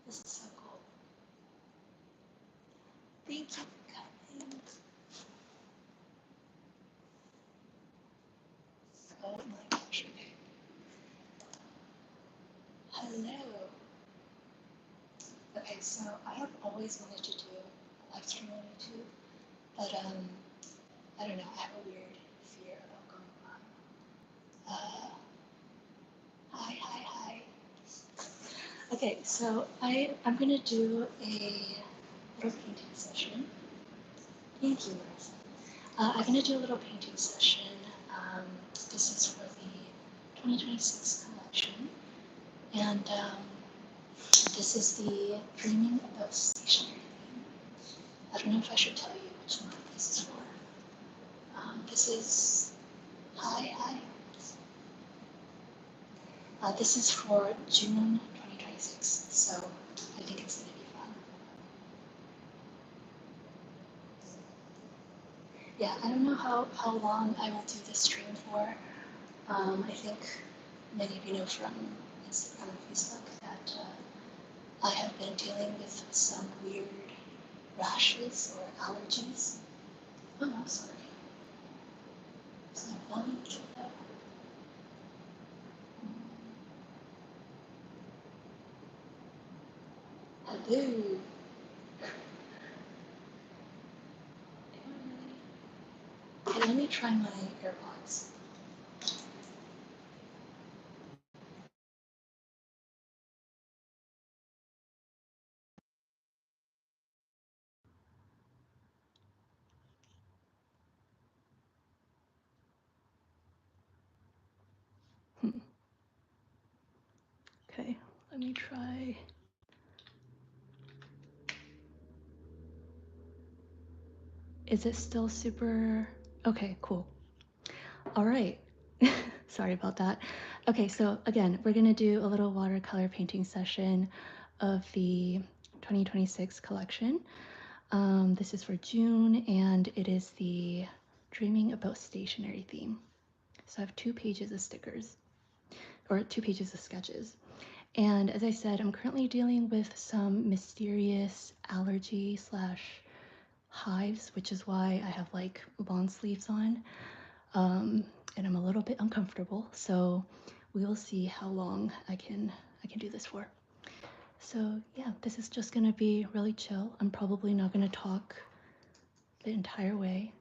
This is so cool. Thank you for coming. Oh my gosh, okay. Hello. Okay, so I have always wanted to do a live stream on YouTube, but I don't know, I have a weird fear about going live. Hi. Okay, so I'm gonna do a little painting session. Thank you, Marissa. I'm gonna do a little painting session. This is for the 2026 collection, and this is the Dreaming About Stationery theme. I don't know if I should tell you which month this is for. This is, hi. This is for June 2026, so I think it's gonna be fun. Yeah, I don't know how long I will do this stream for. I think many of you know from Instagram and Facebook that I have been dealing with some weird rashes or allergies. Oh, I'm sorry. Is my volume too low? Hello. Okay, let me try my AirPods. Okay, let me try. Is it still super? Okay, cool. All right. Sorry about that. Okay, so again, we're gonna do a little watercolor painting session of the 2026 collection. This is for June, and it is the Dreaming About Stationery theme. So I have 2 pages of stickers, or 2 pages of sketches. And as I said, I'm currently dealing with some mysterious allergy slash hives, which is why I have like long sleeves on. And I'm a little bit uncomfortable, so we will see how long I can do this for. So yeah, this is just gonna be really chill. I'm probably not gonna talk the entire way.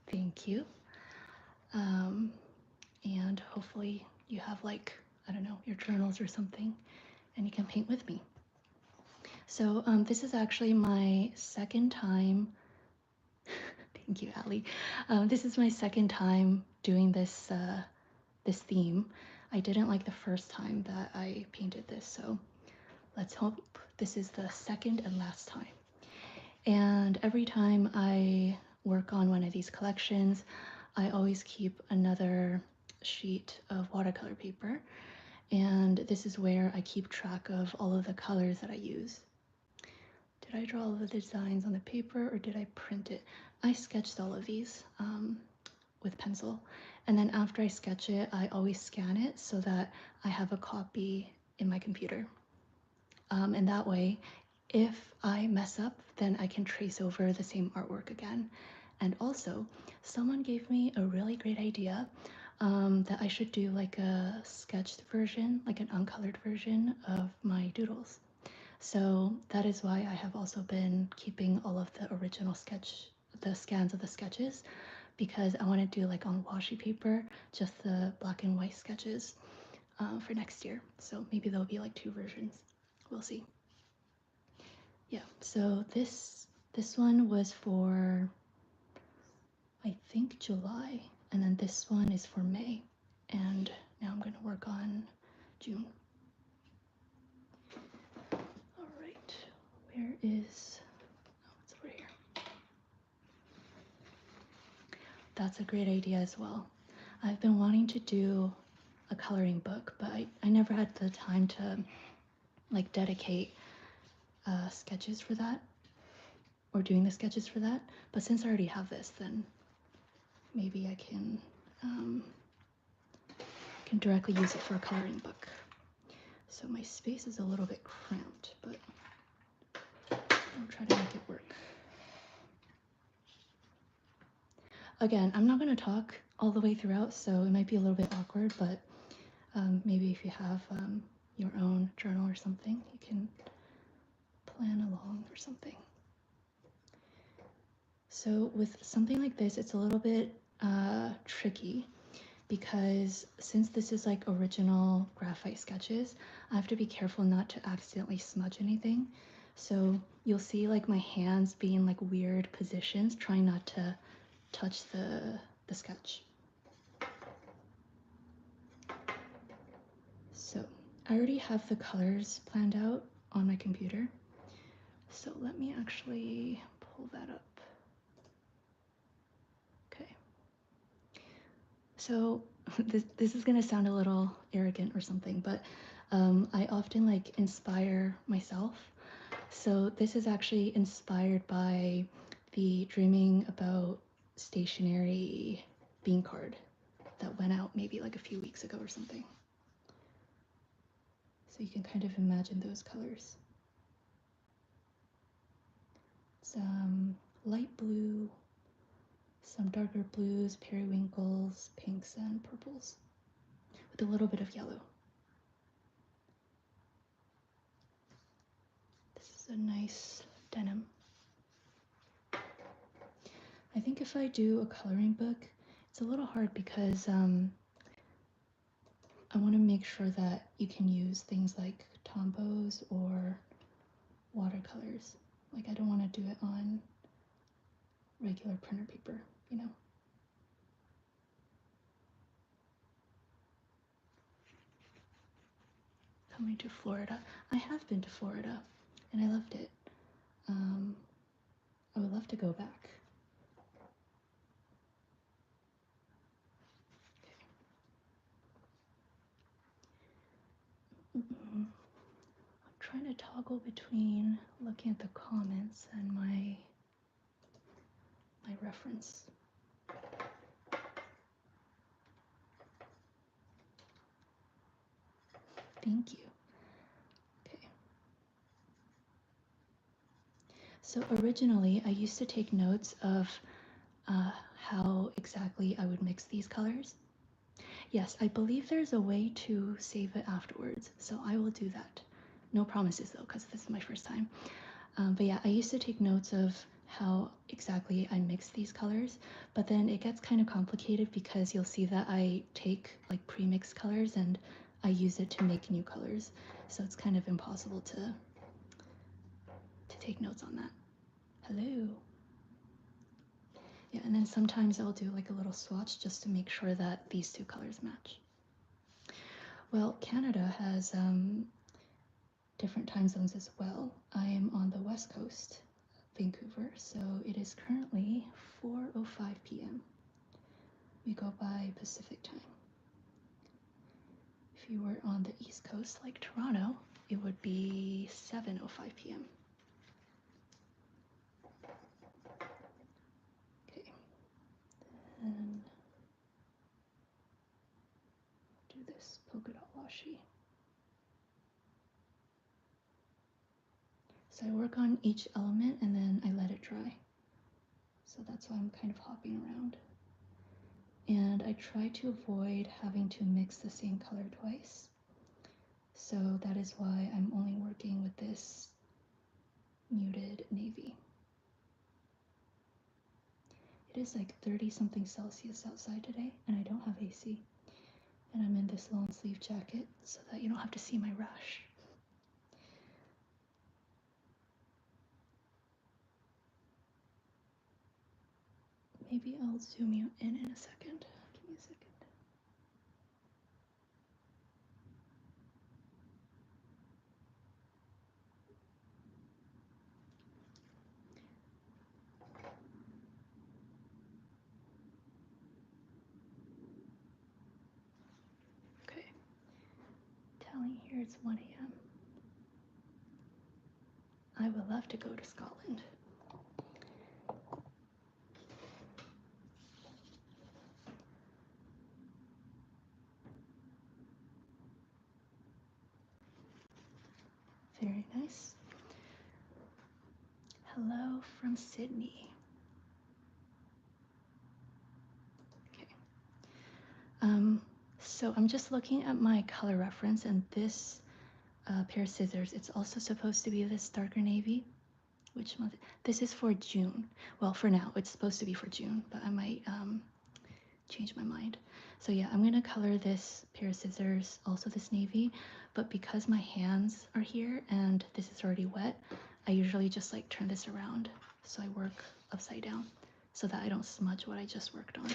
Thank you. And hopefully you have like, I don't know, your journals or something, and you can paint with me. So this is actually my second time. Thank you, Allie. This is my second time doing this this theme. I didn't like the first time that I painted this, so let's hope this is the second and last time. And every time I work on one of these collections, I always keep another sheet of watercolor paper, and this is where I keep track of all of the colors that I use. Did I draw all of the designs on the paper or did I print it? I sketched all of these with pencil, and then after I sketch it, I always scan it so that I have a copy in my computer. And that way, if I mess up, then I can trace over the same artwork again. And also, someone gave me a really great idea that I should do like a sketched version, like an uncolored version of my doodles. So that is why I have also been keeping all of the original the scans of the sketches, because I want to do like on washi paper, just the black and white sketches for next year. So maybe there'll be like 2 versions. We'll see. Yeah, so this one was for, I think, July, and then this one is for May, and now I'm going to work on June. All right, where is, oh, it's over here. That's a great idea as well. I've been wanting to do a coloring book, but I never had the time to like dedicate sketches for that, or doing the sketches for that. But since I already have this, then maybe I can directly use it for a coloring book. So my space is a little bit cramped, but I'll try to make it work. Again, I'm not going to talk all the way throughout, so it might be a little bit awkward, but maybe if you have your own journal or something, you can plan along or something. So with something like this, it's a little bit tricky because since this is like original graphite sketches, I have to be careful not to accidentally smudge anything. So you'll see like my hands being like weird positions, trying not to touch the sketch. So I already have the colors planned out on my computer. So let me actually pull that up. Okay. So this is gonna sound a little arrogant or something, but I often like inspire myself. So this is actually inspired by the Dreaming About Stationery bean card that went out maybe like a few weeks ago or something. So you can kind of imagine those colors. Some light blue, some darker blues, periwinkles, pinks, and purples, with a little bit of yellow. This is a nice denim. I think if I do a coloring book, it's a little hard because I want to make sure that you can use things like Tombows or watercolors. Like I don't want to do it on regular printer paper, you know. Coming to Florida. I have been to Florida and I loved it. I would love to go back. I'm trying to toggle between looking at the comments and my reference. Thank you. Okay. So originally I used to take notes of how exactly I would mix these colors. Yes, I believe there's a way to save it afterwards, so I will do that. No promises though, because this is my first time. But yeah, I used to take notes of how exactly I mix these colors, but then it gets kind of complicated because you'll see that I take like pre-mixed colors and I use it to make new colors. So it's kind of impossible to take notes on that. Hello. Yeah, and then sometimes I'll do like a little swatch just to make sure that these two colors match. Well, Canada has different time zones as well. I am on the west coast, Vancouver, so it is currently 4:05 p.m. We go by Pacific time. If you were on the east coast like Toronto, it would be 7:05 p.m. Okay, then do this polka dot washi. So I work on each element and then I let it dry. So that's why I'm kind of hopping around. And I try to avoid having to mix the same color twice. So that is why I'm only working with this muted navy. It is like 30 something Celsius outside today and I don't have AC. And I'm in this long sleeve jacket so that you don't have to see my rash. Maybe I'll zoom you in a second. Give me a second. Okay. Telling here it's 1 a.m. I would love to go to Scotland. Very nice. Hello from Sydney. Okay. So I'm just looking at my color reference, and this pair of scissors, it's also supposed to be this darker navy. Which month? This is for June. Well, for now, it's supposed to be for June, but I might change my mind. So yeah, I'm gonna color this pair of scissors, also this navy, but because my hands are here and this is already wet, I usually just like turn this around so I work upside down so that I don't smudge what I just worked on.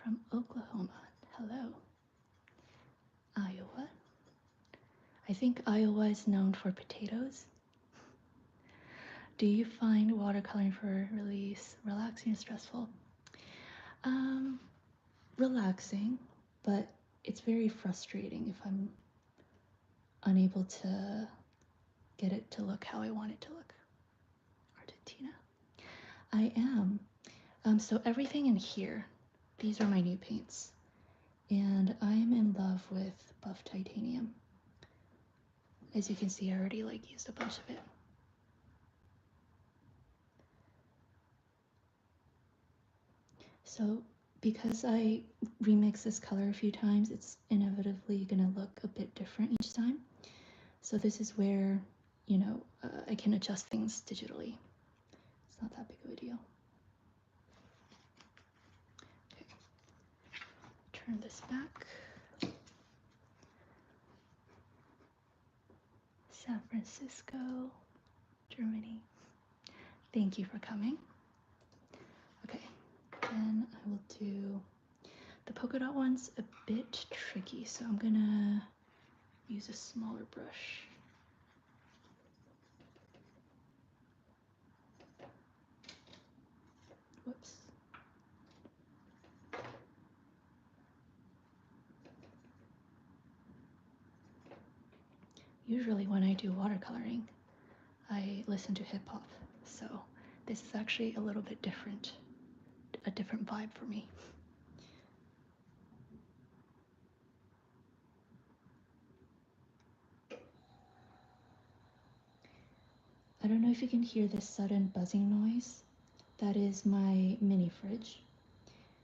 From Oklahoma, hello. Iowa. I think Iowa is known for potatoes. Do you find watercoloring for release relaxing or stressful? Relaxing, but it's very frustrating if I'm unable to get it to look how I want it to look. Argentina. I am. So everything in here, these are my new paints. And I am in love with buff titanium. As you can see, I already like used a bunch of it. So because I remix this color a few times, it's inevitably gonna look a bit different each time. So this is where, you know, I can adjust things digitally. It's not that big of a deal. Okay. Turn this back. San Francisco, Germany. Thank you for coming. Okay, then I will do the polka dot one's a bit tricky, so I'm gonna use a smaller brush. Whoops. Usually when I do watercoloring, I listen to hip hop, so this is actually a little bit different, a different vibe for me. I don't know if you can hear this sudden buzzing noise. That is my mini fridge,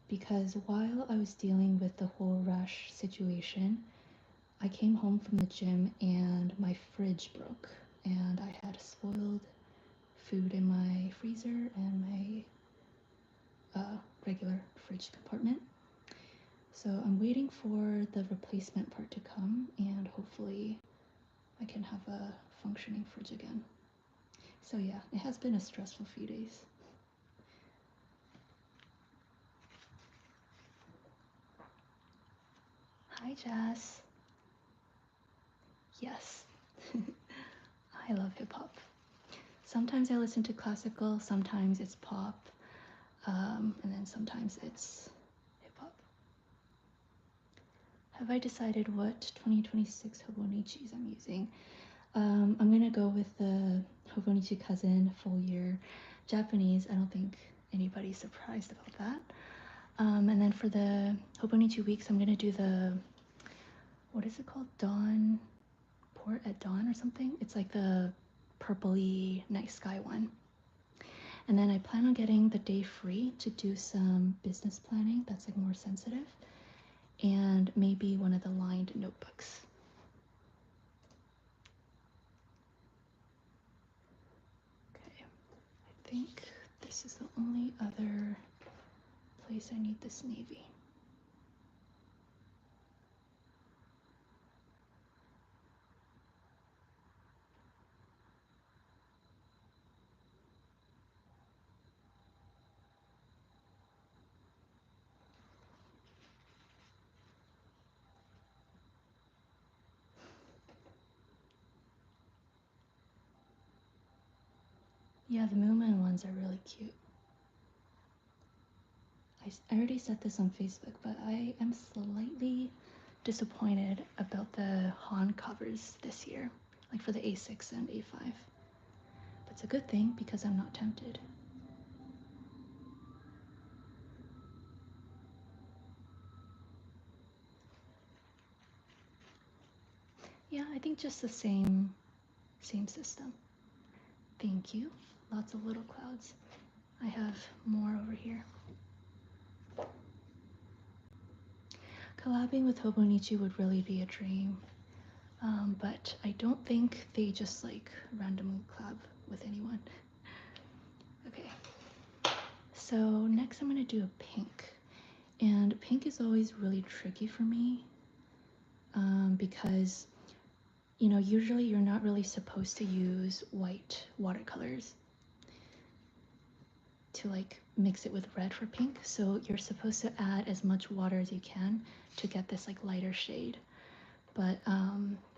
because while I was dealing with the whole rush situation, I came home from the gym and my fridge broke, and I had spoiled food in my freezer and my regular fridge compartment. So I'm waiting for the replacement part to come, and hopefully I can have a functioning fridge again. So yeah, it has been a stressful few days. Hi, Jazz. Yes, I love hip hop. Sometimes I listen to classical, sometimes it's pop, and then sometimes it's hip hop. Have I decided what 2026 Hobonichis I'm using? I'm gonna go with the Hobonichi Cousin full year Japanese. I don't think anybody's surprised about that. And then for the Hobonichi weeks, I'm gonna do the, what is it called? Dawn, Port at Dawn or something? It's like the purpley night sky one. And then I plan on getting the day free to do some business planning that's like more sensitive, and maybe one of the lined notebooks. Okay, I think this is the only other place I need this navy. Yeah, the Moomin ones are really cute. I already said this on Facebook, but I am slightly disappointed about the Han covers this year, like for the A6 and A5. But it's a good thing because I'm not tempted. Yeah, I think just the same system. Thank you. Lots of little clouds. I have more over here. Collabing with Hobonichi would really be a dream, but I don't think they just like randomly collab with anyone. Okay, so next I'm gonna do a pink, and pink is always really tricky for me because you know, usually you're not really supposed to use white watercolors to like mix it with red for pink. So you're supposed to add as much water as you can to get this like lighter shade. But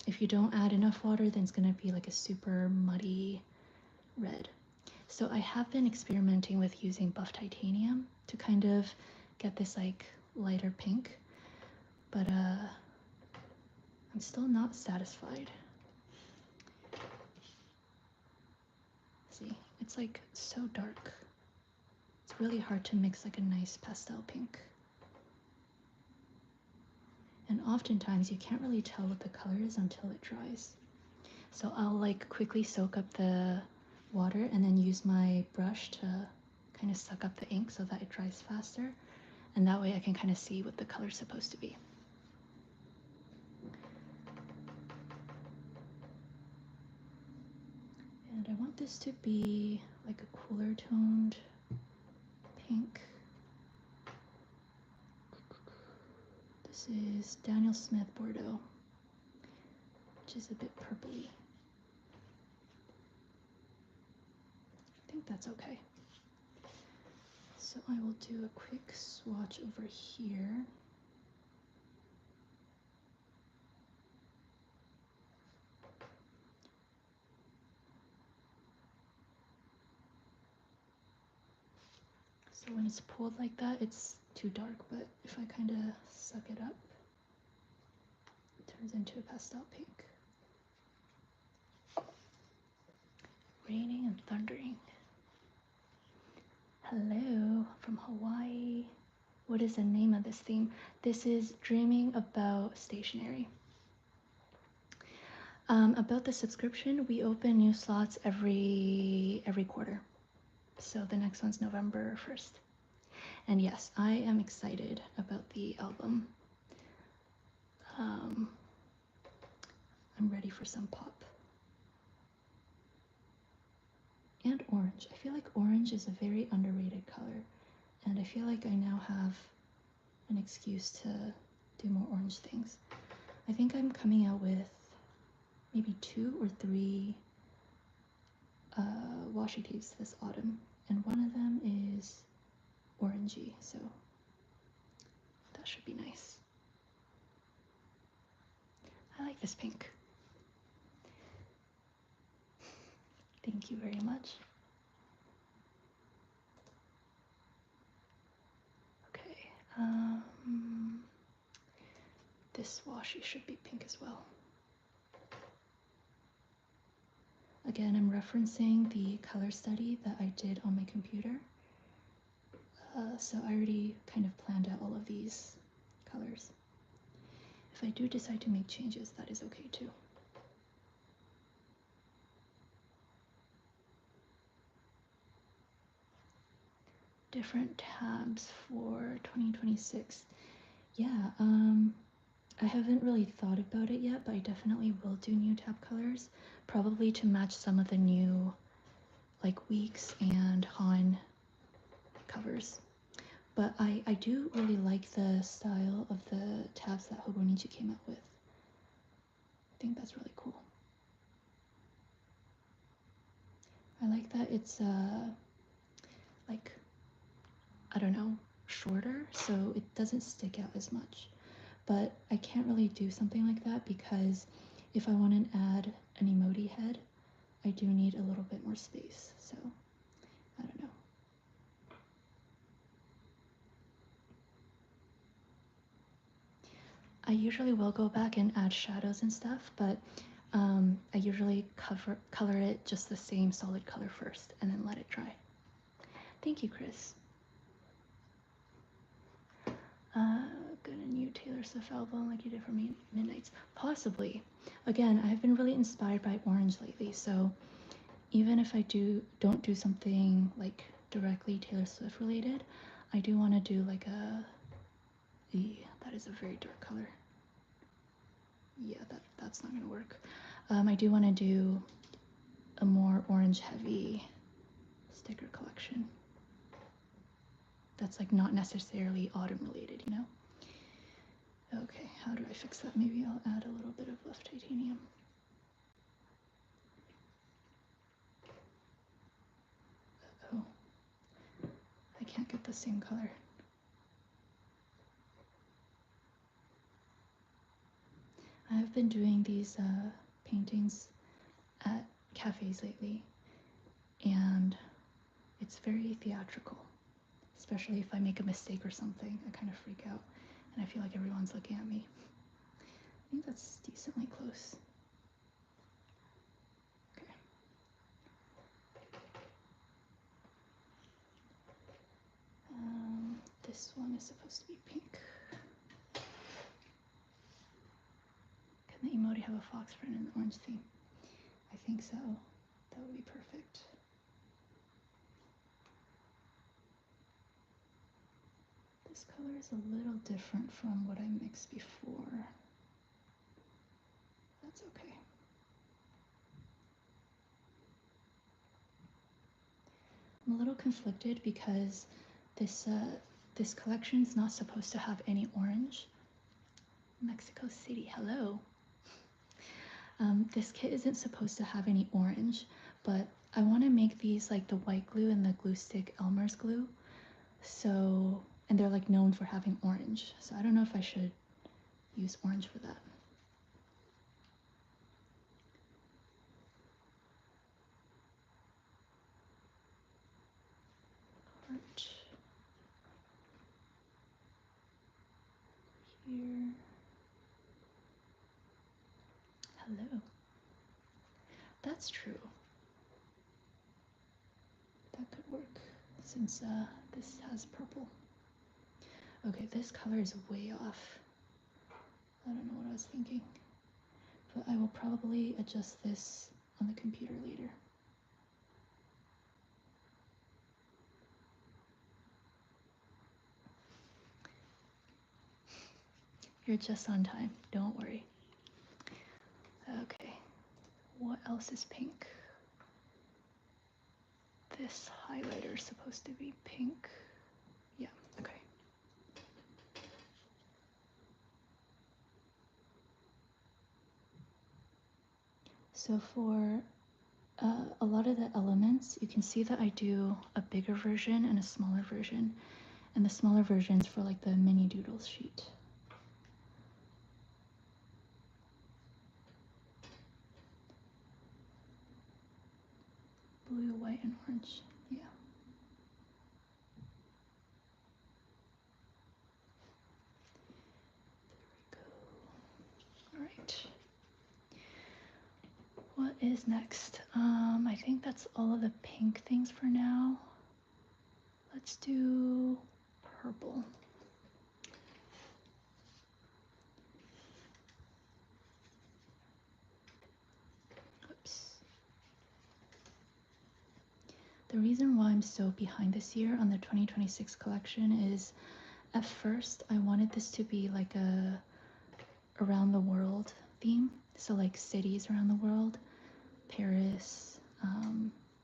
if you don't add enough water, then it's gonna be like a super muddy red. So I have been experimenting with using buff titanium to kind of get this like lighter pink, but I'm still not satisfied. See, it's like so dark. It's really hard to mix like a nice pastel pink. And oftentimes you can't really tell what the color is until it dries. So I'll like quickly soak up the water and then use my brush to kind of suck up the ink so that it dries faster. And that way I can kind of see what the color's supposed to be. And I want this to be like a cooler toned pink. This is Daniel Smith Bordeaux, which is a bit purpley. I think that's okay. So I will do a quick swatch over here. So when it's pulled like that, it's too dark, but if I kind of suck it up, it turns into a pastel pink. Raining and thundering. Hello from Hawaii. What is the name of this theme? This is Dreaming About Stationery. About the subscription, we open new slots every quarter. So the next one's November 1st. And yes, I am excited about the album. I'm ready for some pop. And orange. I feel like orange is a very underrated color. And I feel like I now have an excuse to do more orange things. I think I'm coming out with maybe 2 or 3 washi tapes this autumn. And one of them is orangey, so that should be nice. I like this pink. Thank you very much. Okay, this washi should be pink as well. Again, I'm referencing the color study that I did on my computer. So I already kind of planned out all of these colors. If I do decide to make changes, that is okay too. Different tabs for 2026. Yeah, I haven't really thought about it yet, but I definitely will do new tab colors, probably to match some of the new like Weeks and Han covers. But I do really like the style of the tabs that Hobonichi came up with. I think that's really cool. I like that it's like, I don't know, shorter, so it doesn't stick out as much. But I can't really do something like that because if I want to add an emoji head, I do need a little bit more space, so I don't know. I usually will go back and add shadows and stuff, but I usually color it just the same solid color first and then let it dry. Thank you, Chris. Got a new new Taylor Swift album like you did for me Midnights? Possibly. Again, I've been really inspired by orange lately, so even if I don't do something like directly Taylor Swift related, I do want to do like that is a very dark color. Yeah, that's not gonna work. I do want to do a more orange heavy sticker collection. That's like not necessarily autumn related, you know? Okay, how do I fix that? Maybe I'll add a little bit of buff titanium. Oh, I can't get the same color. I've been doing these paintings at cafes lately, and it's very theatrical, especially if I make a mistake or something. I kind of freak out, and I feel like everyone's looking at me. I think that's decently close. Okay. This one is supposed to be pink. Can the emoji have a fox friend in the orange theme? I think so. That would be perfect. This color is a little different from what I mixed before. That's okay. I'm a little conflicted because this collection is not supposed to have any orange. Mexico City, hello. This kit isn't supposed to have any orange, but I want to make these like the white glue and the glue stick Elmer's glue. So, and they're like known for having orange. So I don't know if I should use orange for that. Heart. Here. Hello. That's true. That could work since this has purple. Okay, this color is way off. I don't know what I was thinking, but I will probably adjust this on the computer later. You're just on time, don't worry. Okay, what else is pink? This highlighter is supposed to be pink. Yeah, okay. So for a lot of the elements, you can see that I do a bigger version and a smaller version. And the smaller version's for like the mini doodles sheet. Blue, white, and orange, yeah. There we go. All right. What is next? I think that's all of the pink things for now. Let's do purple. Oops. The reason why I'm so behind this year on the 2026 collection is at first I wanted this to be like a around the world theme. So like cities around the world, Paris,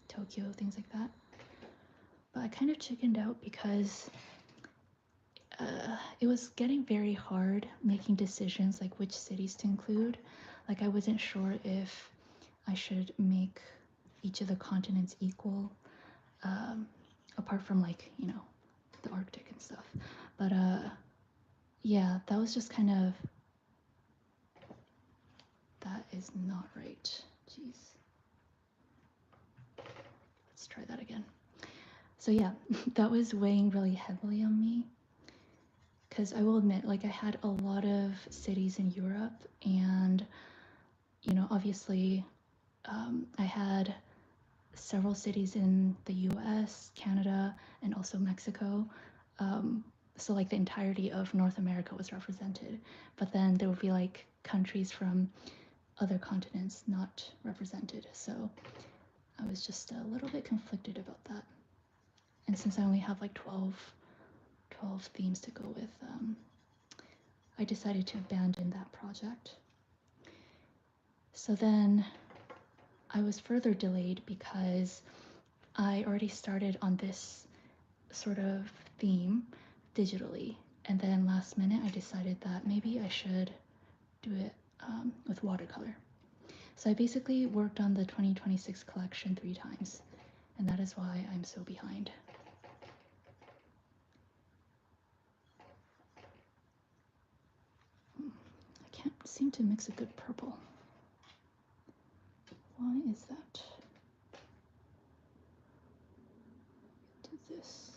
Tokyo, things like that. But I kind of chickened out because it was getting very hard making decisions like which cities to include. Like I wasn't sure if I should make each of the continents equal, apart from like, you know, the Arctic and stuff. But yeah, that was just kind of, that is not right. Jeez. Let's try that again. So yeah, that was weighing really heavily on me. Because I will admit, like I had a lot of cities in Europe, and you know, obviously, I had several cities in the U.S., Canada, and also Mexico. so like the entirety of North America was represented, but then there would be like countries from other continents not represented. So I was just a little bit conflicted about that. And since I only have like 12 themes to go with, I decided to abandon that project. So then I was further delayed because I already started on this sort of theme digitally, and then last minute I decided that maybe I should do it with watercolor. So I basically worked on the 2026 collection 3 times, and that is why I'm so behind. I can't seem to mix a good purple. Why is that? Do this.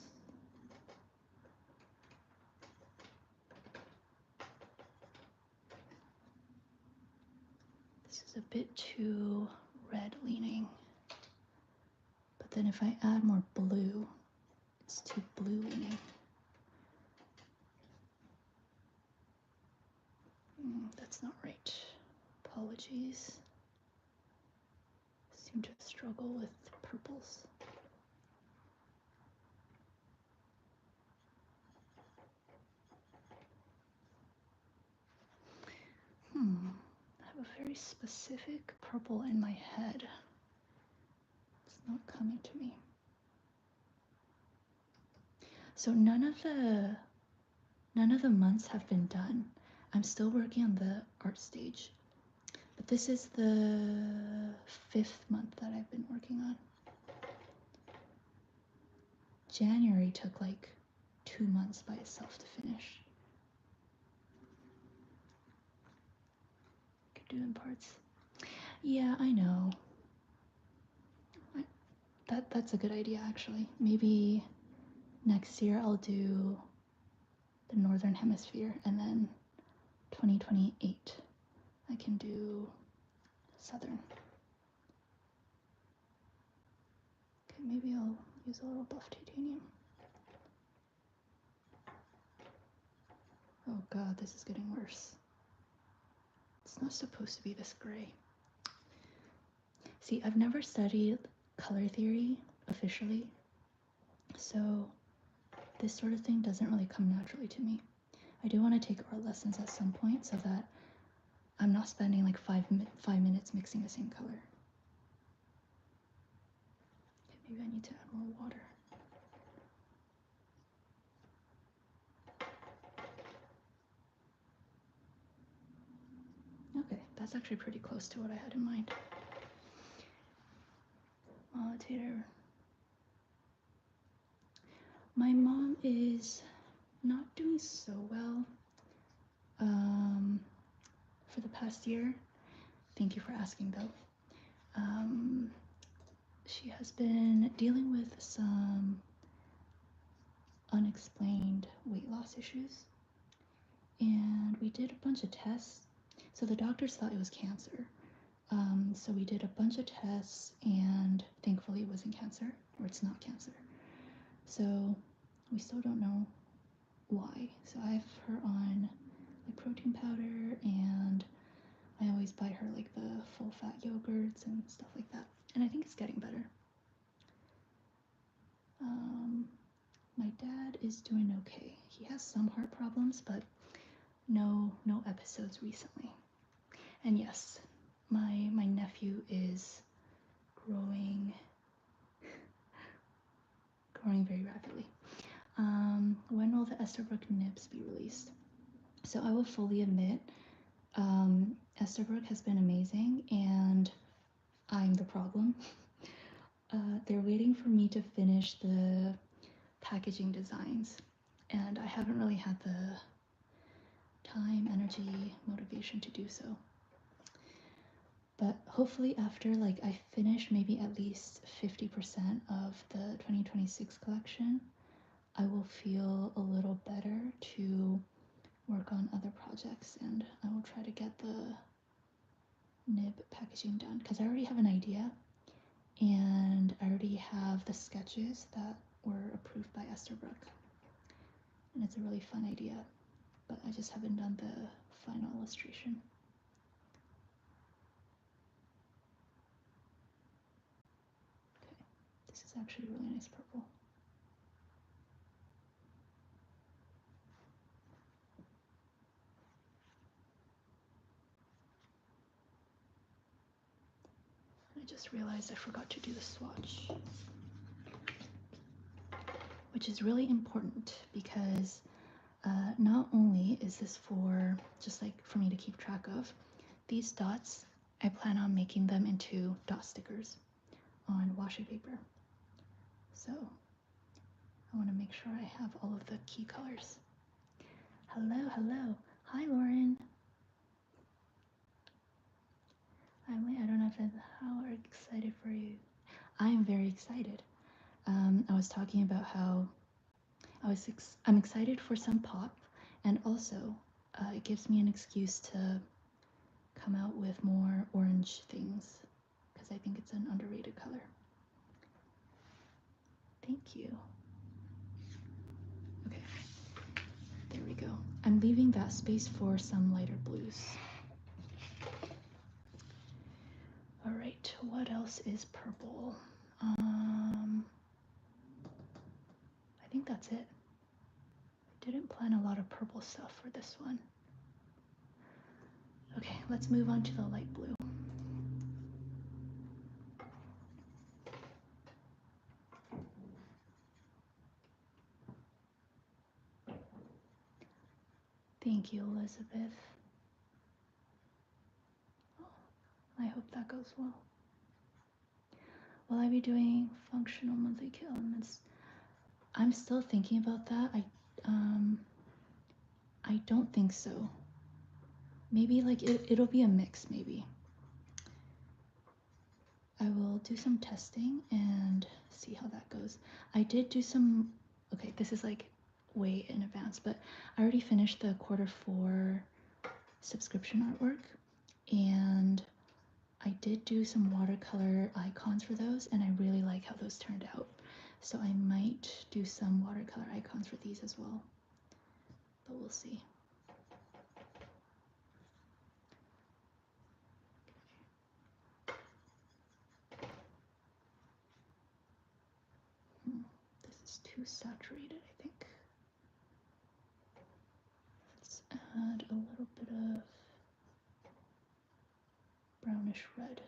This is a bit too red leaning. But then if I add more blue, it's too blue leaning. That's not right. Apologies. Seem to struggle with purples. I have a very specific purple in my head. It's not coming to me. So none of the months have been done. I'm still working on the art stage. But this is the 5th month that I've been working on. January took like 2 months by itself to finish. Could do in parts. Yeah, I know. That's a good idea actually. Maybe next year I'll do the Northern Hemisphere, and then 2028 I can do Southern. Okay, maybe I'll use a little buff titanium. Oh god, this is getting worse. It's not supposed to be this gray. See, I've never studied color theory officially, so this sort of thing doesn't really come naturally to me. I do want to take art lessons at some point so that I'm not spending like 5 minutes mixing the same color. Okay, maybe I need to add more water. Okay, that's actually pretty close to what I had in mind. Tater. My mom is not doing so well for the past year. Thank you for asking though. She has been dealing with some unexplained weight loss issues, and we did a bunch of tests. So the doctors thought it was cancer. So we did a bunch of tests, and thankfully it wasn't cancer, or it's not cancer. So we still don't know why. So I have her on like protein powder, and I always buy her like the full fat yogurts and stuff like that. And I think it's getting better. My dad is doing okay. He has some heart problems, but no episodes recently. And yes, my nephew is growing very rapidly. When will the Esterbrook nibs be released? So I will fully admit, Esterbrook has been amazing, and I'm the problem. They're waiting for me to finish the packaging designs, and I haven't really had the time, energy, motivation to do so. But hopefully after like I finish maybe at least 50% of the 2026 collection, I will feel a little better to work on other projects, and I will try to get the nib packaging done because I already have an idea, and I already have the sketches that were approved by Esterbrook. and it's a really fun idea, but I just haven't done the final illustration. Okay, this is actually a really nice purple. I just realized I forgot to do the swatch, which is really important because not only is this for just like for me to keep track of, these dots, I plan on making them into dot stickers on washi paper. So I want to make sure I have all of the key colors. Hello, hello. Hi, Lauren. I don't know if how excited for you. I am very excited. I was talking about how I'm excited for some pop, and also it gives me an excuse to come out with more orange things because I think it's an underrated color. Thank you. Okay, there we go. I'm leaving that space for some lighter blues. All right, what else is purple? I think that's it. I didn't plan a lot of purple stuff for this one. Okay, let's move on to the light blue. Thank you, Elizabeth. Oh, I hope that goes well. Will I be doing functional monthly kit elements? I'm still thinking about that. I don't think so. Maybe like it'll be a mix, maybe. I will do some testing and see how that goes. I did do some, okay, this is like way in advance, but I already finished the Q4 subscription artwork, and I did do some watercolor icons for those, and I really like how those turned out. So I might do some watercolor icons for these as well, but we'll see. This is too saturated, I think. Let's add a little bit of brownish red.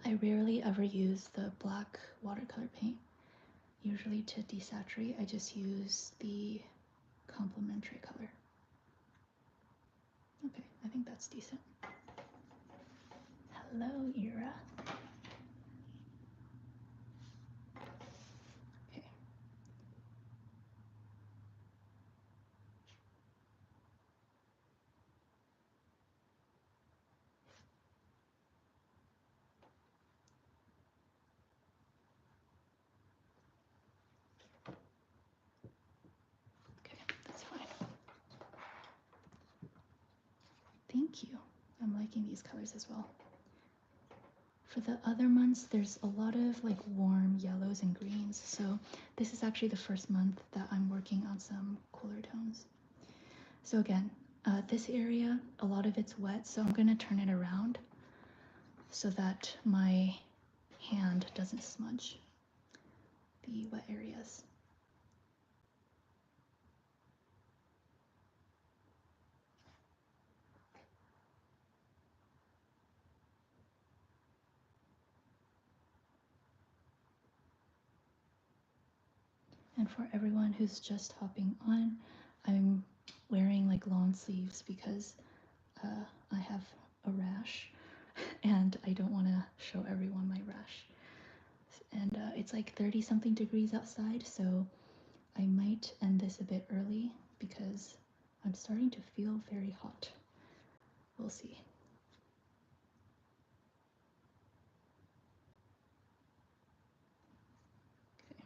I rarely ever use the black watercolor paint. Usually to desaturate, I just use the complementary color. Okay, I think that's decent. Hello, Ira. Okay. Okay, that's fine. Thank you. I'm liking these colors as well. For the other months, there's a lot of like warm yellows and greens. So this is actually the first month that I'm working on some cooler tones. So again, this area, a lot of it's wet, so I'm gonna turn it around so that my hand doesn't smudge the wet areas. And for everyone who's just hopping on, I'm wearing like long sleeves because I have a rash and I don't want to show everyone my rash. And it's like 30 something degrees outside, so I might end this a bit early because I'm starting to feel very hot. We'll see. Okay.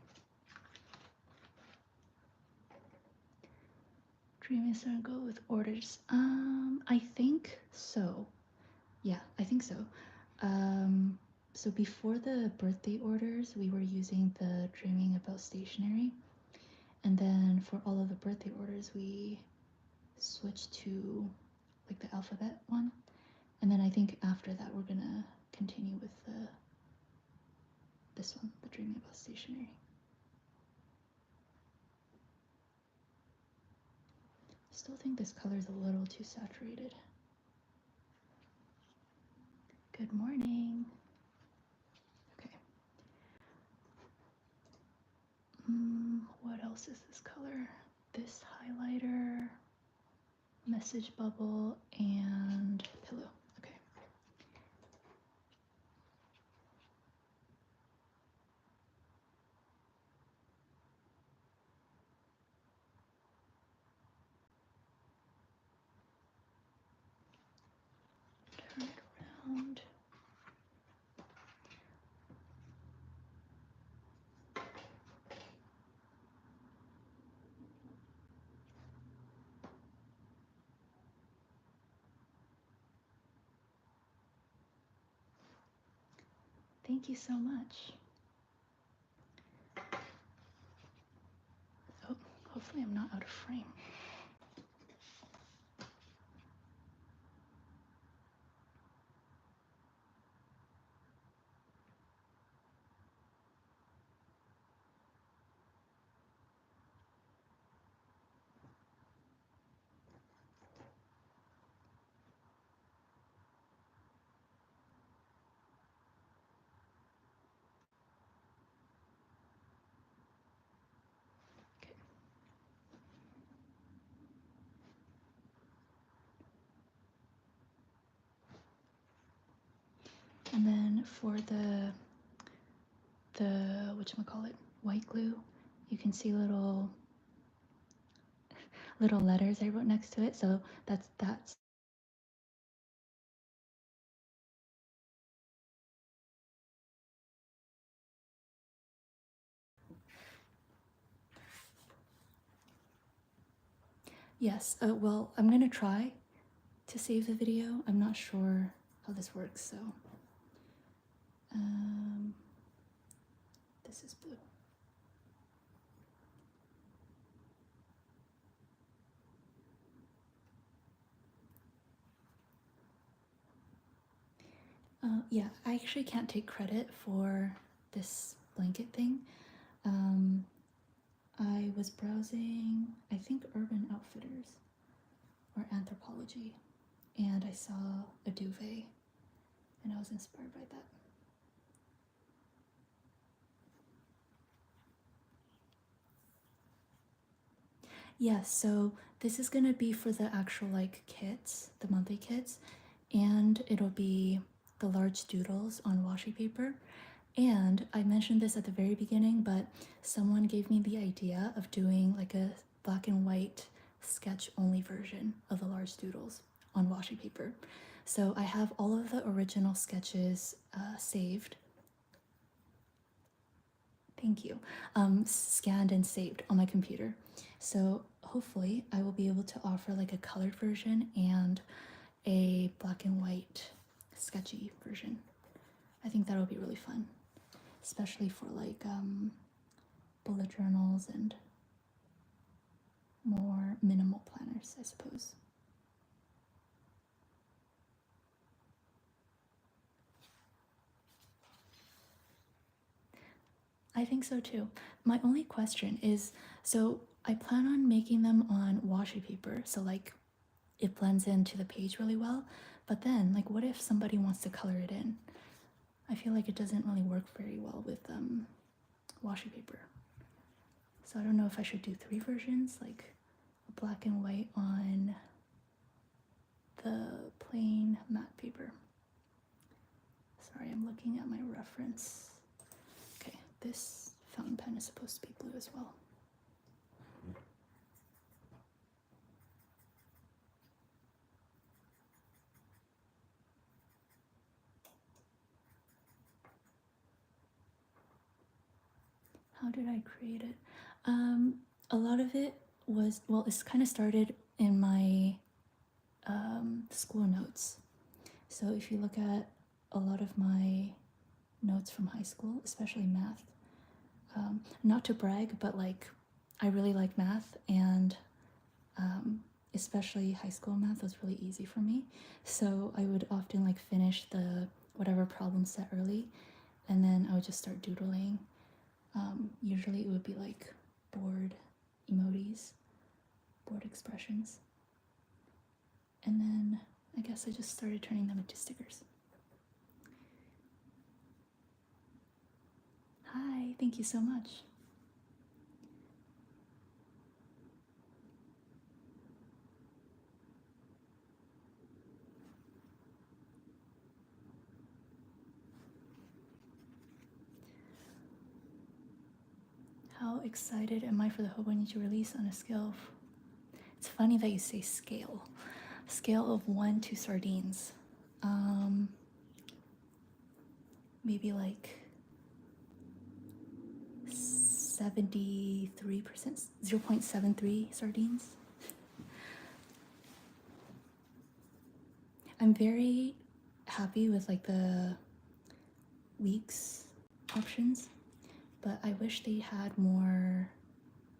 Dream is gonna go with orders. I think so. Yeah, I think so. So before the birthday orders, we were using the Dreaming About stationery, And then for all of the birthday orders, we switched to like the alphabet one. And then I think after that, we're gonna continue with this one, the Dreaming About Stationery. Still think this color is a little too saturated. Good morning. Okay. What else is this color? This highlighter, message bubble, and pillow. Okay. Turn it around. Thank you so much. Oh, hopefully I'm not out of frame. Okay. And then for the whatchamacallit, white glue, you can see little letters I wrote next to it. So that's yes. Well, I'm gonna try to save the video. I'm not sure how this works, so this is blue. Yeah, I actually can't take credit for this blanket thing. I was browsing, I think Urban Outfitters or Anthropology, and I saw a duvet, and I was inspired by that. Yes, so this is gonna be for the actual like kits, the monthly kits, and it'll be the large doodles on washi paper. And I mentioned this at the very beginning, but someone gave me the idea of doing like a black and white sketch only version of the large doodles on washi paper. So I have all of the original sketches saved. Thank you. Scanned and saved on my computer. So hopefully I will be able to offer like a colored version and a black and white sketchy version. I think that'll be really fun, especially for like bullet journals and more minimal planners, I suppose. I think so too. My only question is, so I plan on making them on washi paper, so like it blends into the page really well, but then like what if somebody wants to color it in? I feel like it doesn't really work very well with washi paper. So I don't know if I should do 3 versions, like a black and white on the plain matte paper. Sorry, I'm looking at my reference. Okay, this fountain pen is supposed to be blue as well. How did I create it? A lot of it was, well, it's kind of started in my school notes. So if you look at a lot of my notes from high school, especially math, not to brag, but like I really like math, and especially high school math was really easy for me. So I would often like finish the whatever problem set early, and then I would just start doodling. Usually it would be like board emojis, board expressions. And then I guess I just started turning them into stickers. Hi, thank you so much. How excited am I for the Hobonichi release on a scale of... It's funny that you say scale. Scale of 1 to sardines. Maybe like 73%, 0.73 sardines. I'm very happy with like the weeks options, but I wish they had more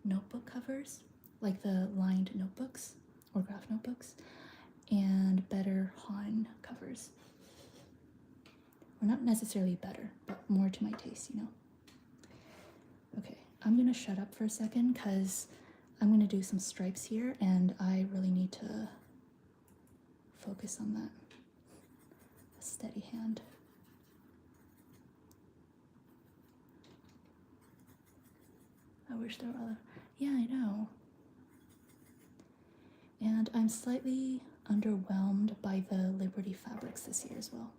notebook covers, like the lined notebooks or graph notebooks, and better Han covers. Or not necessarily better, but more to my taste, you know? Okay, I'm gonna shut up for a second because I'm gonna do some stripes here and I really need to focus on that. A steady hand. I wish there were other... Yeah, I know. And I'm slightly underwhelmed by the Liberty fabrics this year as well.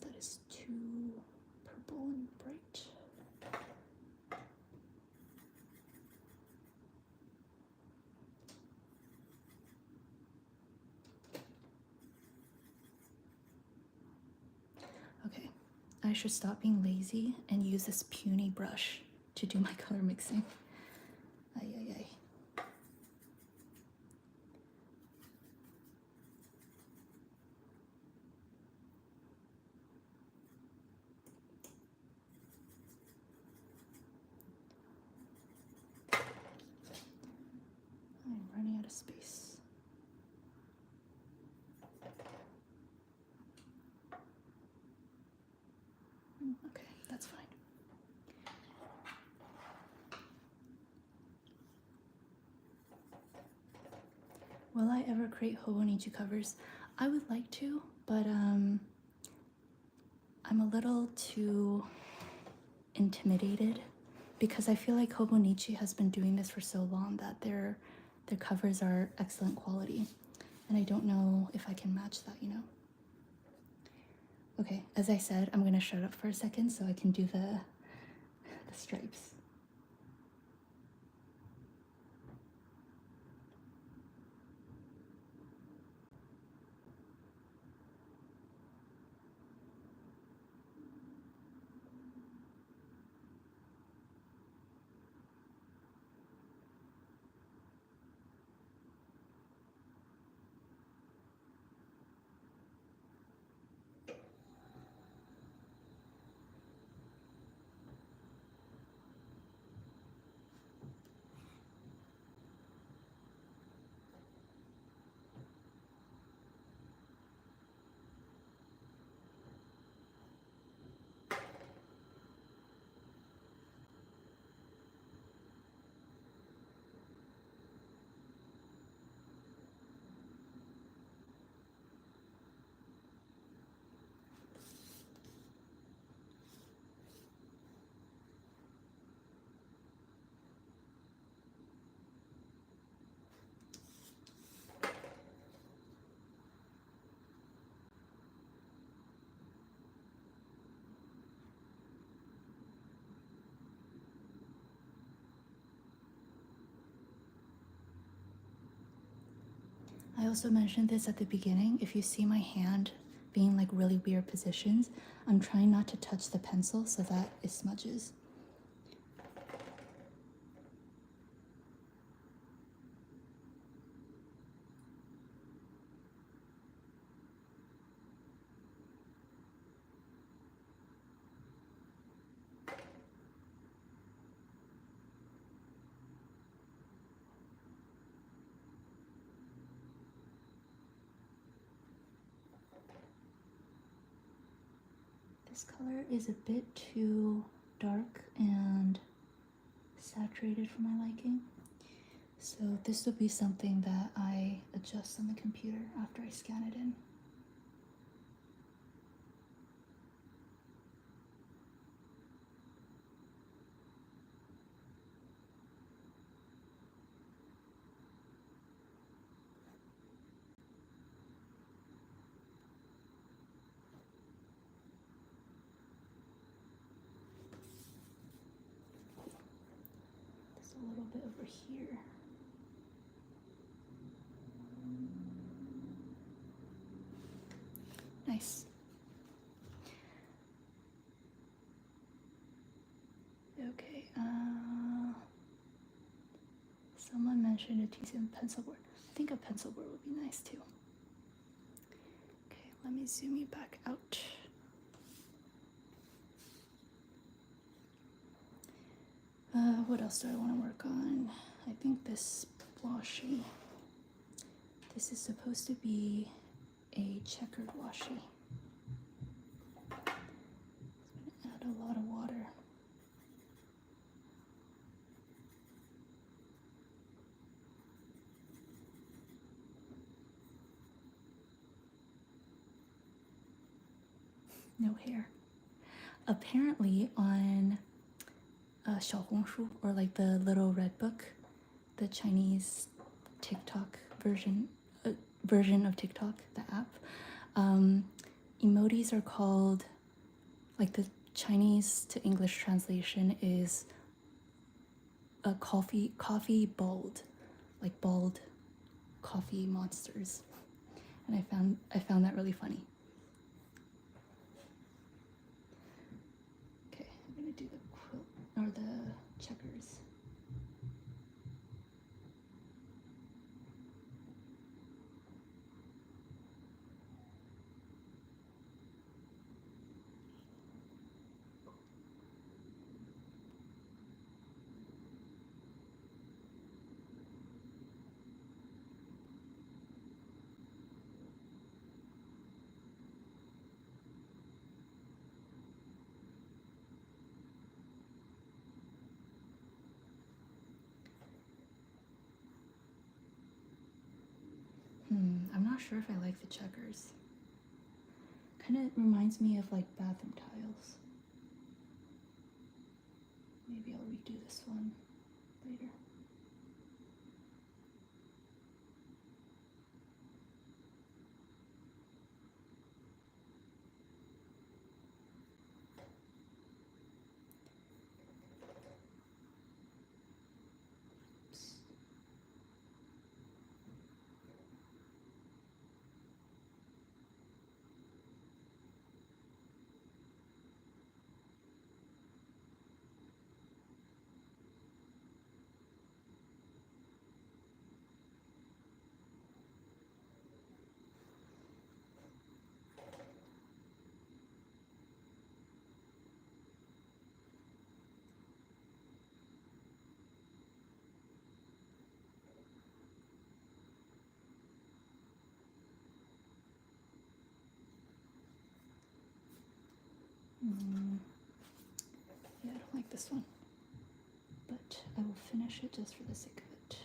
That is too purple and bright. Okay, I should stop being lazy and use this puny brush to do my color mixing. Ay, ay, ay. I'm running out of space. Okay, that's fine. Will I ever create Hobonichi covers? I would like to, but I'm a little too intimidated because I feel like Hobonichi has been doing this for so long that their covers are excellent quality, and I don't know if I can match that, you know? Okay, as I said, I'm gonna shut up for a second so I can do the stripes. I also mentioned this at the beginning. If you see my hand being like really weird positions, I'm trying not to touch the pencil so that it smudges. This color is a bit too dark and saturated for my liking. So this will be something that I adjust on the computer after I scan it in. Just a little bit over here. Nice. Okay, someone mentioned a T7 pencil board. I think a pencil board would be nice too. Okay, let me zoom you back out. What else do I want to work on? I think this washi. This is supposed to be a checkered washi. It's gonna add a lot of water. No hair. Apparently on Xiaohongshu, or like the little red book, the Chinese TikTok version of TikTok, the app, emojis are called, like the Chinese to English translation is a coffee bald, like bald coffee monsters, and I found that really funny. Okay, I'm gonna do the quilt or the checkers. I'm not sure if I like the checkers. Kind of reminds me of like bathroom tiles. Maybe I'll redo this one later. Yeah, I don't like this one, but I will finish it just for the sake of it.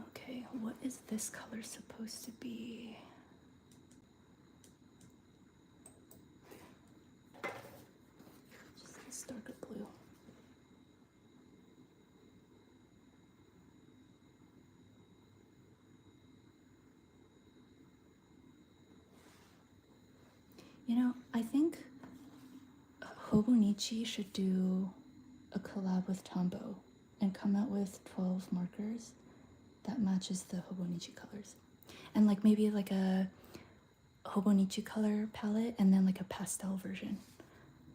Okay, what is this color supposed to be? Just this darker blue. You know, I think Hobonichi should do a collab with Tombow and come out with 12 markers that matches the Hobonichi colors. And like maybe like a Hobonichi color palette and then like a pastel version.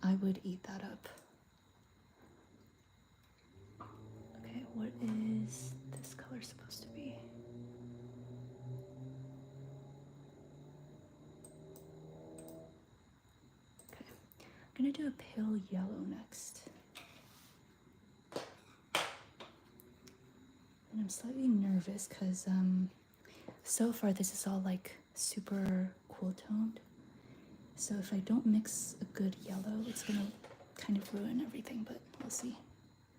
I would eat that up. Okay, what is this color supposed to be? Okay, I'm gonna do a pale yellow next. And I'm slightly nervous because so far this is all like super cool toned. So if I don't mix a good yellow, it's gonna kind of ruin everything, but we'll see.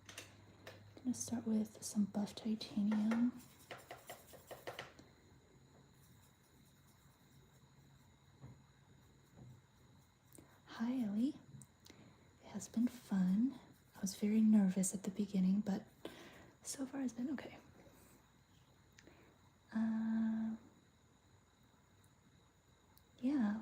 I'm gonna start with some buff titanium. Hi Ellie, it has been fun. I was very nervous at the beginning, but so far it's been okay. Yeah.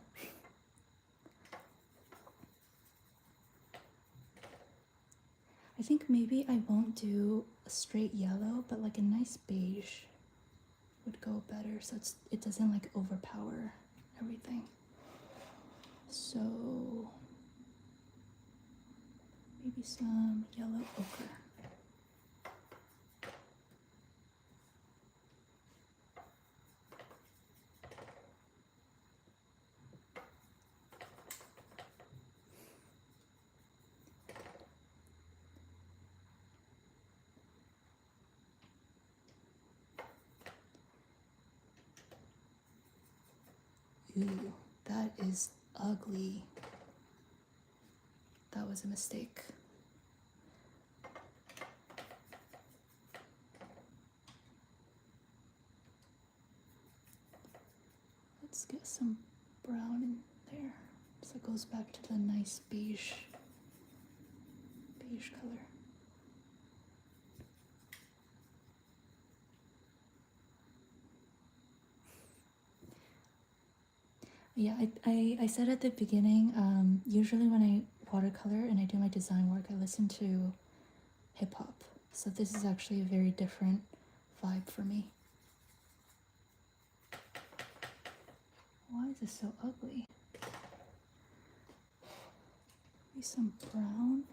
I think maybe I won't do a straight yellow, but like a nice beige would go better, so it doesn't like overpower everything. So maybe some yellow ochre. Ooh, that is ugly. That was a mistake. Let's get some brown in there so it goes back to the nice beige color. Yeah, I said at the beginning, usually when I watercolor and I do my design work, I listen to hip hop. So this is actually a very different vibe for me. Why is this so ugly? Maybe some brown.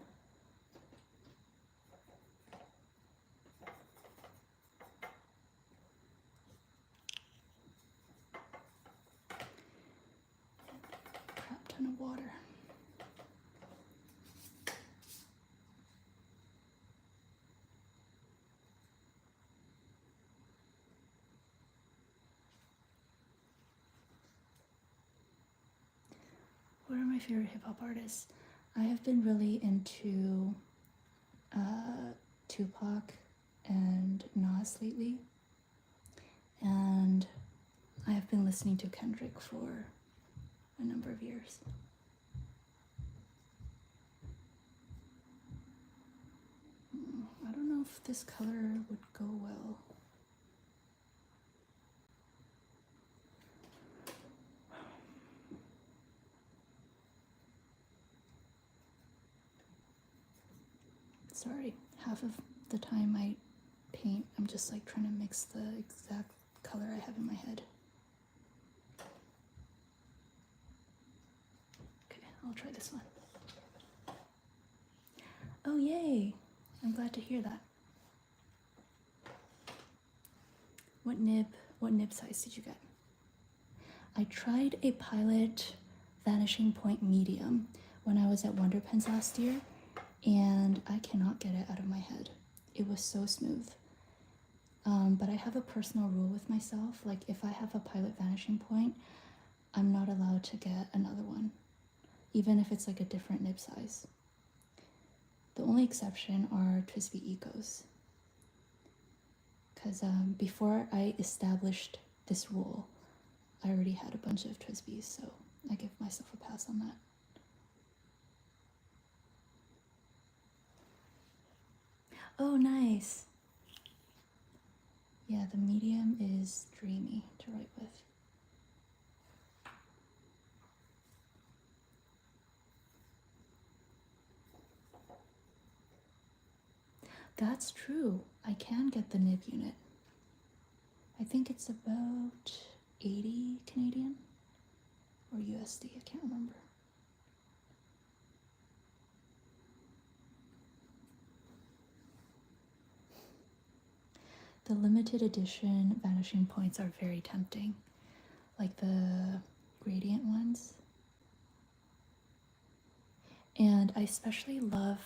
Crap ton of water. What are my favorite hip hop artists? I have been really into Tupac and Nas lately, and I have been listening to Kendrick for a number of years. I don't know if this color would go well. Sorry, half of the time I paint, I'm just like trying to mix the exact color I have in my head. Okay, I'll try this one. Oh, yay! I'm glad to hear that. What nib size did you get? I tried a Pilot Vanishing Point Medium when I was at Wonder Pens last year, and I cannot get it out of my head. It was so smooth. But I have a personal rule with myself, like if I have a Pilot Vanishing Point, I'm not allowed to get another one, even if it's like a different nib size. The only exception are TWSBI Ecos. Because before I established this rule, I already had a bunch of TWSBIs, so I give myself a pass on that. Oh, nice. Yeah, the medium is dreamy to write with. That's true. I can get the nib unit. I think it's about 80 Canadian or USD, I can't remember. The limited edition vanishing points are very tempting, like the gradient ones. And I especially love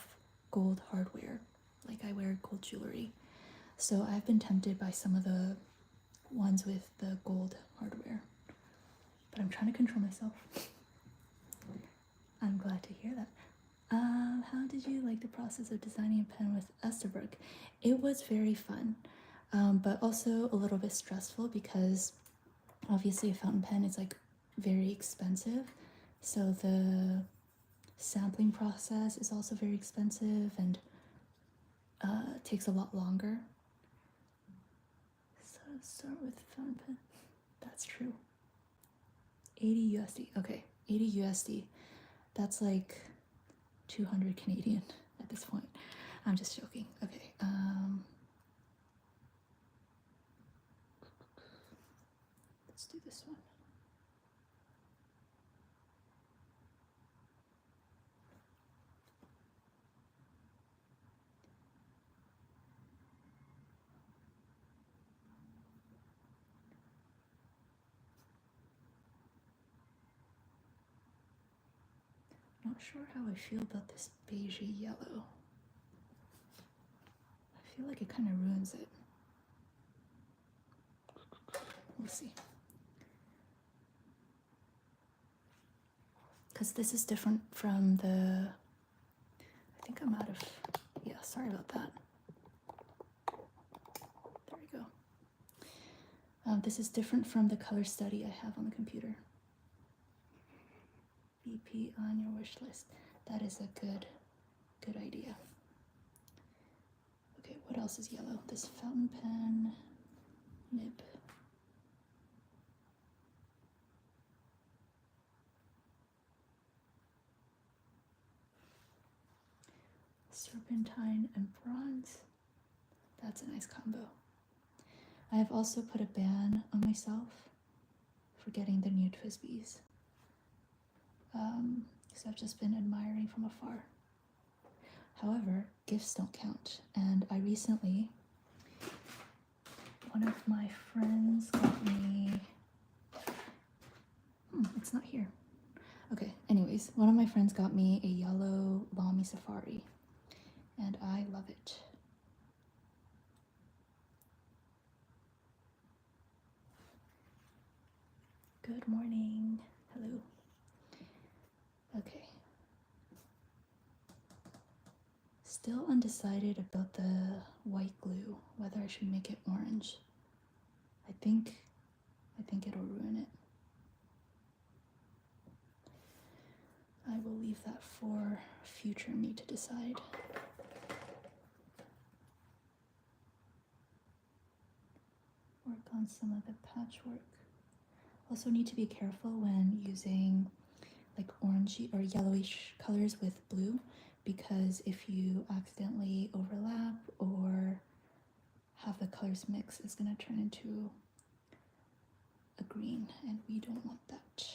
gold hardware, like I wear gold jewelry. So I've been tempted by some of the ones with the gold hardware, but I'm trying to control myself. I'm glad to hear that. How did you like the process of designing a pen with Esterbrook? It was very fun, but also a little bit stressful because obviously a fountain pen is like very expensive. So the sampling process is also very expensive and takes a lot longer. So start with fountain pen. That's true. 80 USD. Okay, 80 USD. That's like 200 Canadian at this point. I'm just joking. Okay. Let's do this one. Not sure how I feel about this beigey yellow. I feel like it kind of ruins it. We'll see. Because this is different from the, I think I'm out of, yeah, sorry about that. There we go. This is different from the color study I have on the computer. BP on your wish list. That is a good idea. Okay, what else is yellow? This fountain pen nib. Serpentine and bronze. That's a nice combo. I have also put a ban on myself for getting the new Twisbies. So I've just been admiring from afar. However, gifts don't count. And I recently, one of my friends got me, it's not here. Okay, anyways, one of my friends got me a yellow Lamy Safari, and I love it. Good morning. Hello. Okay. Still undecided about the white glue, whether I should make it orange. I think it'll ruin it. I will leave that for future me to decide. Work on some of the patchwork. Also need to be careful when using like orangey or yellowish colors with blue, because if you accidentally overlap or have the colors mix, it's going to turn into a green, and we don't want that.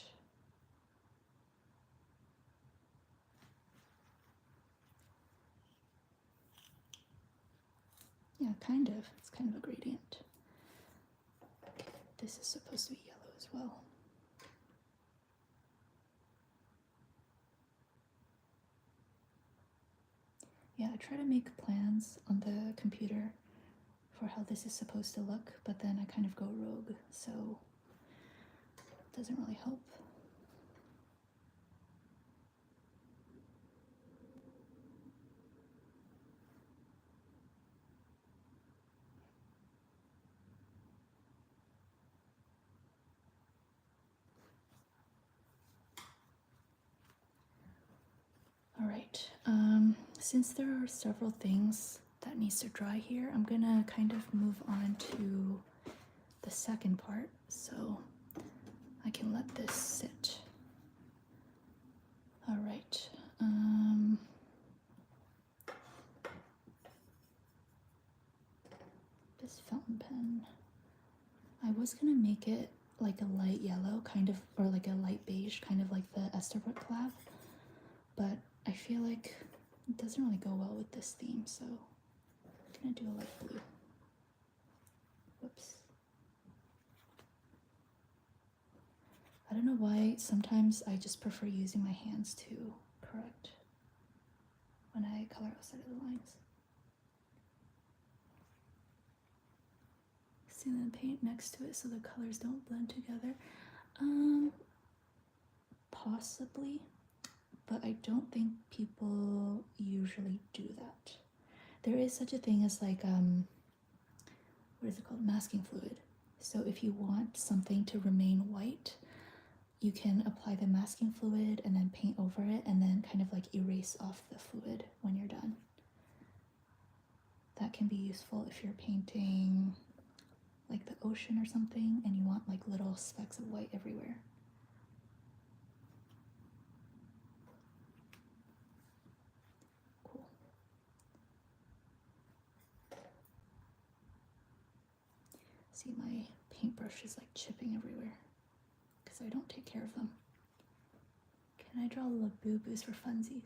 Yeah, kind of. It's kind of a gradient. This is supposed to be yellow as well. Yeah, I try to make plans on the computer for how this is supposed to look, but then I kind of go rogue, so it doesn't really help. All right, since there are several things that needs to dry here, I'm gonna kind of move on to the second part so I can let this sit. All right, this fountain pen, I was gonna make it like a light yellow kind of, or like a light beige, kind of like the Esterbrook collab, but I feel like it doesn't really go well with this theme, so I'm gonna do a light blue. Whoops. I don't know why sometimes I just prefer using my hands to correct when I color outside of the lines. and then paint next to it so the colors don't blend together. Possibly, but I don't think people usually do that. There is such a thing as like, what is it called? Masking fluid. So if you want something to remain white, you can apply the masking fluid and then paint over it and then kind of like erase off the fluid when you're done. That can be useful if you're painting like the ocean or something and you want like little specks of white everywhere. Cool. See, my paintbrush is like chipping everywhere because I don't take care of them. Can I draw little boo-boos for funsies?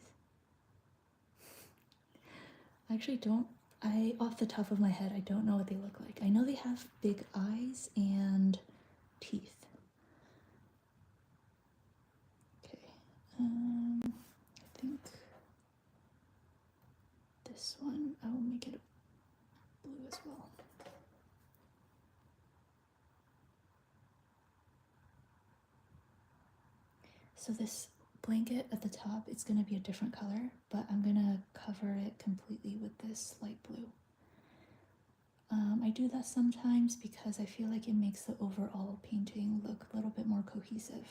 I actually don't. Off the top of my head, I don't know what they look like. I know they have big eyes and teeth. Okay, I think this one, I will make it blue as well. So this blanket at the top, it's going to be a different color, but I'm going to cover it completely with this light blue. I do that sometimes because I feel like it makes the overall painting look a little bit more cohesive.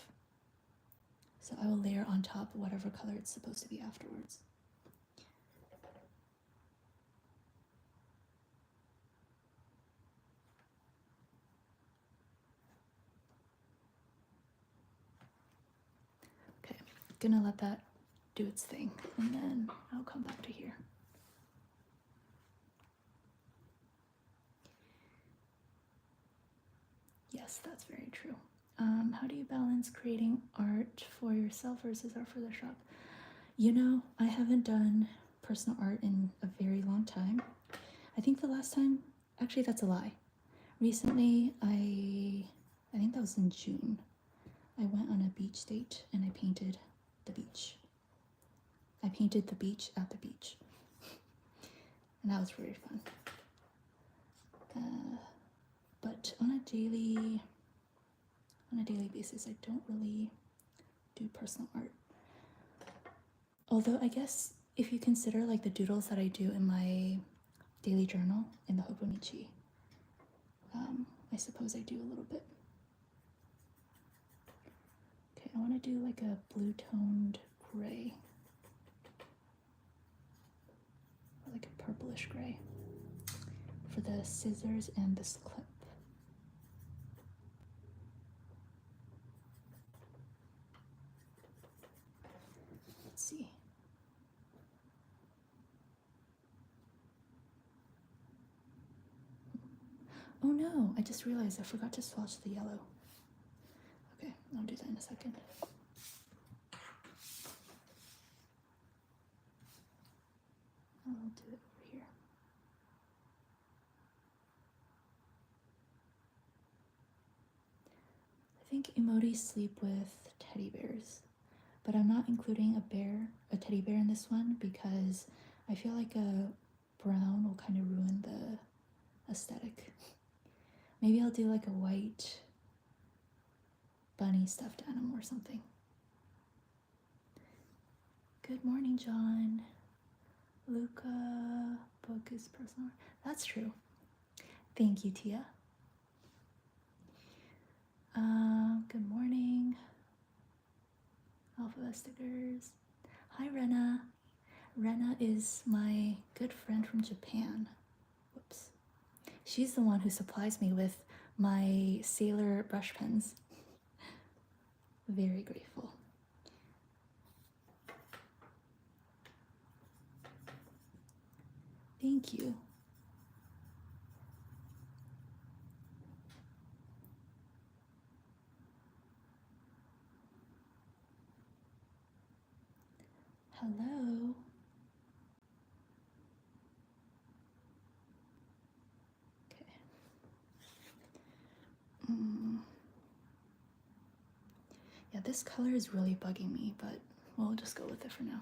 So I will layer on top whatever color it's supposed to be afterwards. Okay, gonna let that do its thing, and then I'll come back to here. Yes, that's very true. How do you balance creating art for yourself versus art for the shop? You know, I haven't done personal art in a very long time. I think the last time, actually that's a lie. Recently, I think that was in June, I went on a beach date and I painted the beach. I painted the beach at the beach. And that was very fun. But on a daily basis, I don't really do personal art. Although I guess if you consider like the doodles that I do in my daily journal in the Hobonichi, I suppose I do a little bit. Okay, I want to do like a blue toned gray, or like a purplish gray for the scissors and this clip. Let's see. Oh no, I just realized I forgot to swatch the yellow. Okay, I'll do that in a second. I'll do it over here. I think emojis sleep with teddy bears, but I'm not including a teddy bear in this one because I feel like a brown will kind of ruin the aesthetic. Maybe I'll do like a white bunny stuffed animal or something. Good morning, John. Luca, book is personal. That's true. Thank you, Tia. Good morning. Alphabet stickers. Hi, Rena. Rena is my good friend from Japan. Whoops. She's the one who supplies me with my Sailor brush pens. Very grateful. Thank you. Hello. Okay. Yeah, this color is really bugging me, but we'll just go with it for now.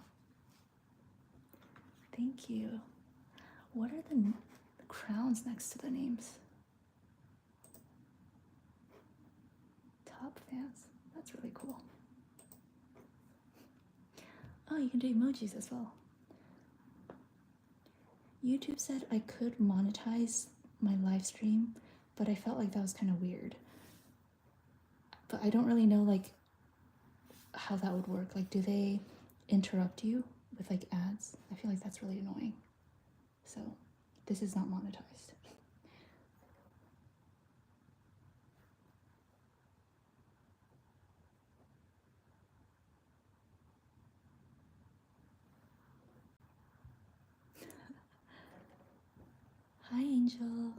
Thank you. What are the crowns next to the names? That's really cool. Oh, you can do emojis as well. YouTube said I could monetize my live stream, but I felt like that was kind of weird. But I don't really know like how that would work. Like, do they interrupt you with like ads? I feel like that's really annoying. So this is not monetized. Hi, Angel.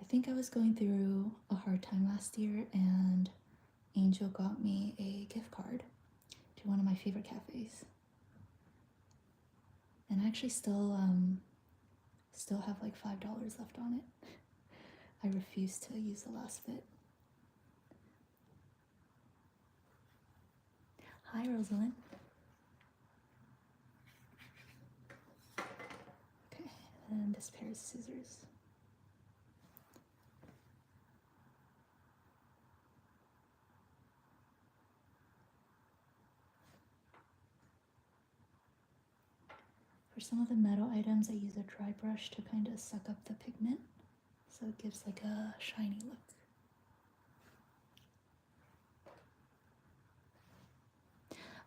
I think I was going through a hard time last year, and Angel got me a gift card to one of my favorite cafes. And I actually still have like $5 left on it. I refuse to use the last bit. Hi, Rosalind. Okay, and this pair of scissors. For some of the metal items, I use a dry brush to kind of suck up the pigment, so it gives like a shiny look.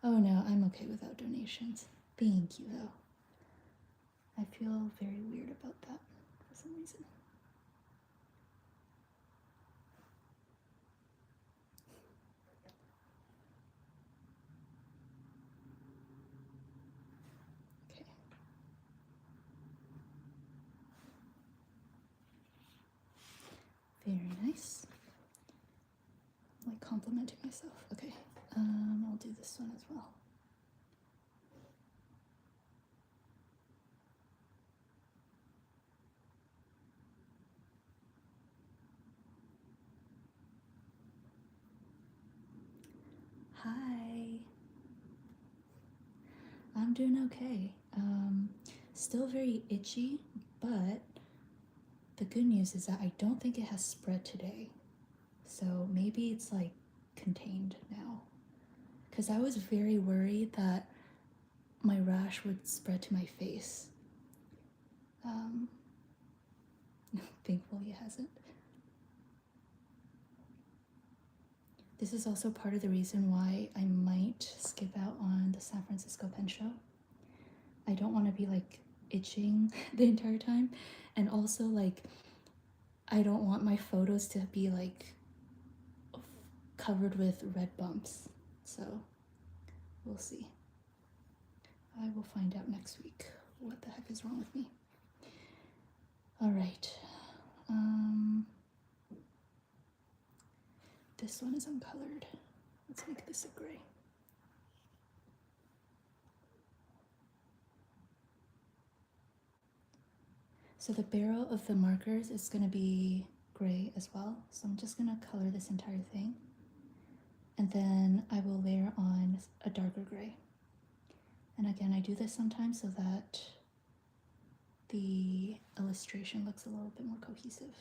Oh no, I'm okay without donations. Thank you though. I feel very weird about that for some reason. Okay. Very nice. I'm like complimenting myself. Okay, I'll do this one as well. Hi. I'm doing okay. Still very itchy, but the good news is that I don't think it has spread today. So maybe it's like contained now. Because I was very worried that my rash would spread to my face. Thankfully it hasn't. This is also part of the reason why I might skip out on the San Francisco pen show. I don't want to be like itching the entire time, and also like I don't want my photos to be like covered with red bumps. So we'll see. I will find out next week what the heck is wrong with me. All right. This one is uncolored. Let's make this a gray. So the barrel of the markers is going to be gray as well. So I'm just going to color this entire thing. And then I will layer on a darker gray. And again, I do this sometimes so that the illustration looks a little bit more cohesive.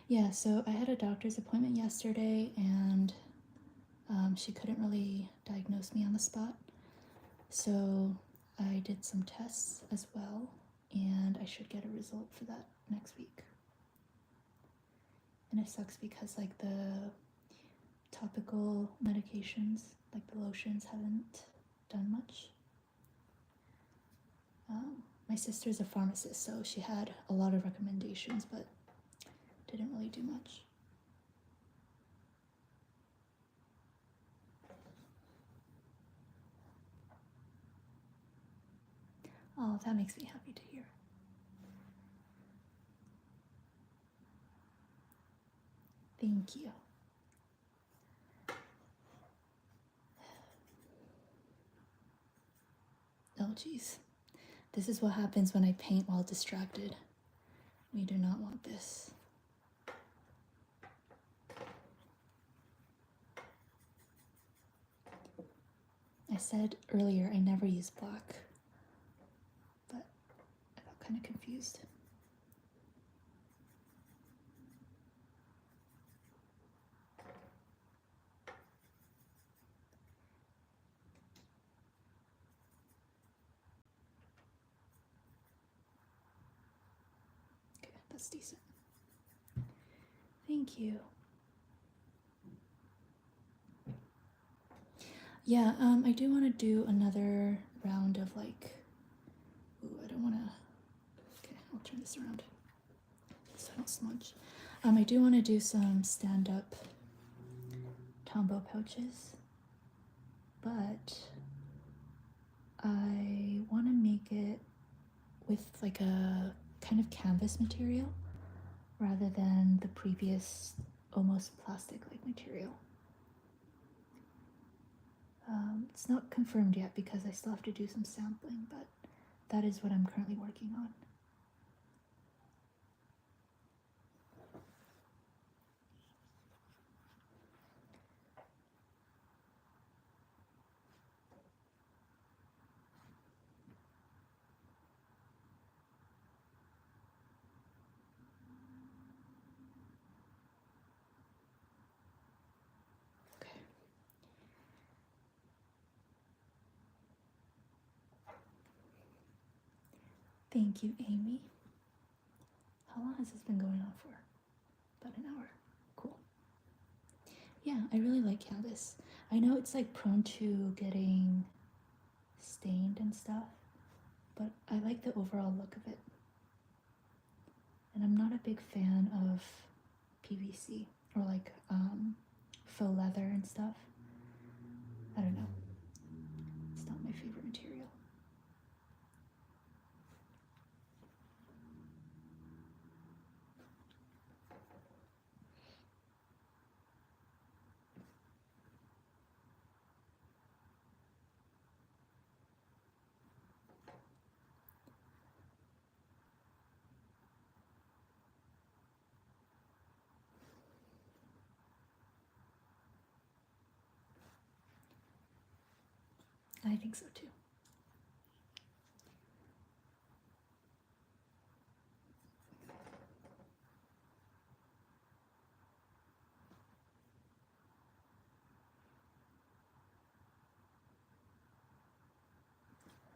Yeah, so I had a doctor's appointment yesterday, and she couldn't really diagnose me on the spot. So I did some tests as well, and I should get a result for that next week. And it sucks because like the topical medications, like the lotions, haven't done much. My sister's a pharmacist, so she had a lot of recommendations, but didn't really do much. Oh, that makes me happy to hear. Thank you. Oh, geez. This is what happens when I paint while distracted. We do not want this. I said earlier I never use black, but I got kind of confused. that's decent. Thank you. Yeah, I do want to do another round of like, ooh, I don't want to, okay, I'll turn this around so I don't smudge. I do want to do some stand-up Tombow pouches, but I want to make it with like a kind of canvas material rather than the previous almost plastic-like material. It's not confirmed yet because I still have to do some sampling, but that is what I'm currently working on. Okay. Thank you, Amy. How long has this been going on for? About an hour. Cool. Yeah, I really like canvas. I know it's like prone to getting stained and stuff, but I like the overall look of it. And I'm not a big fan of PVC or like faux leather and stuff. I don't know. It's not my favorite material. I think so too.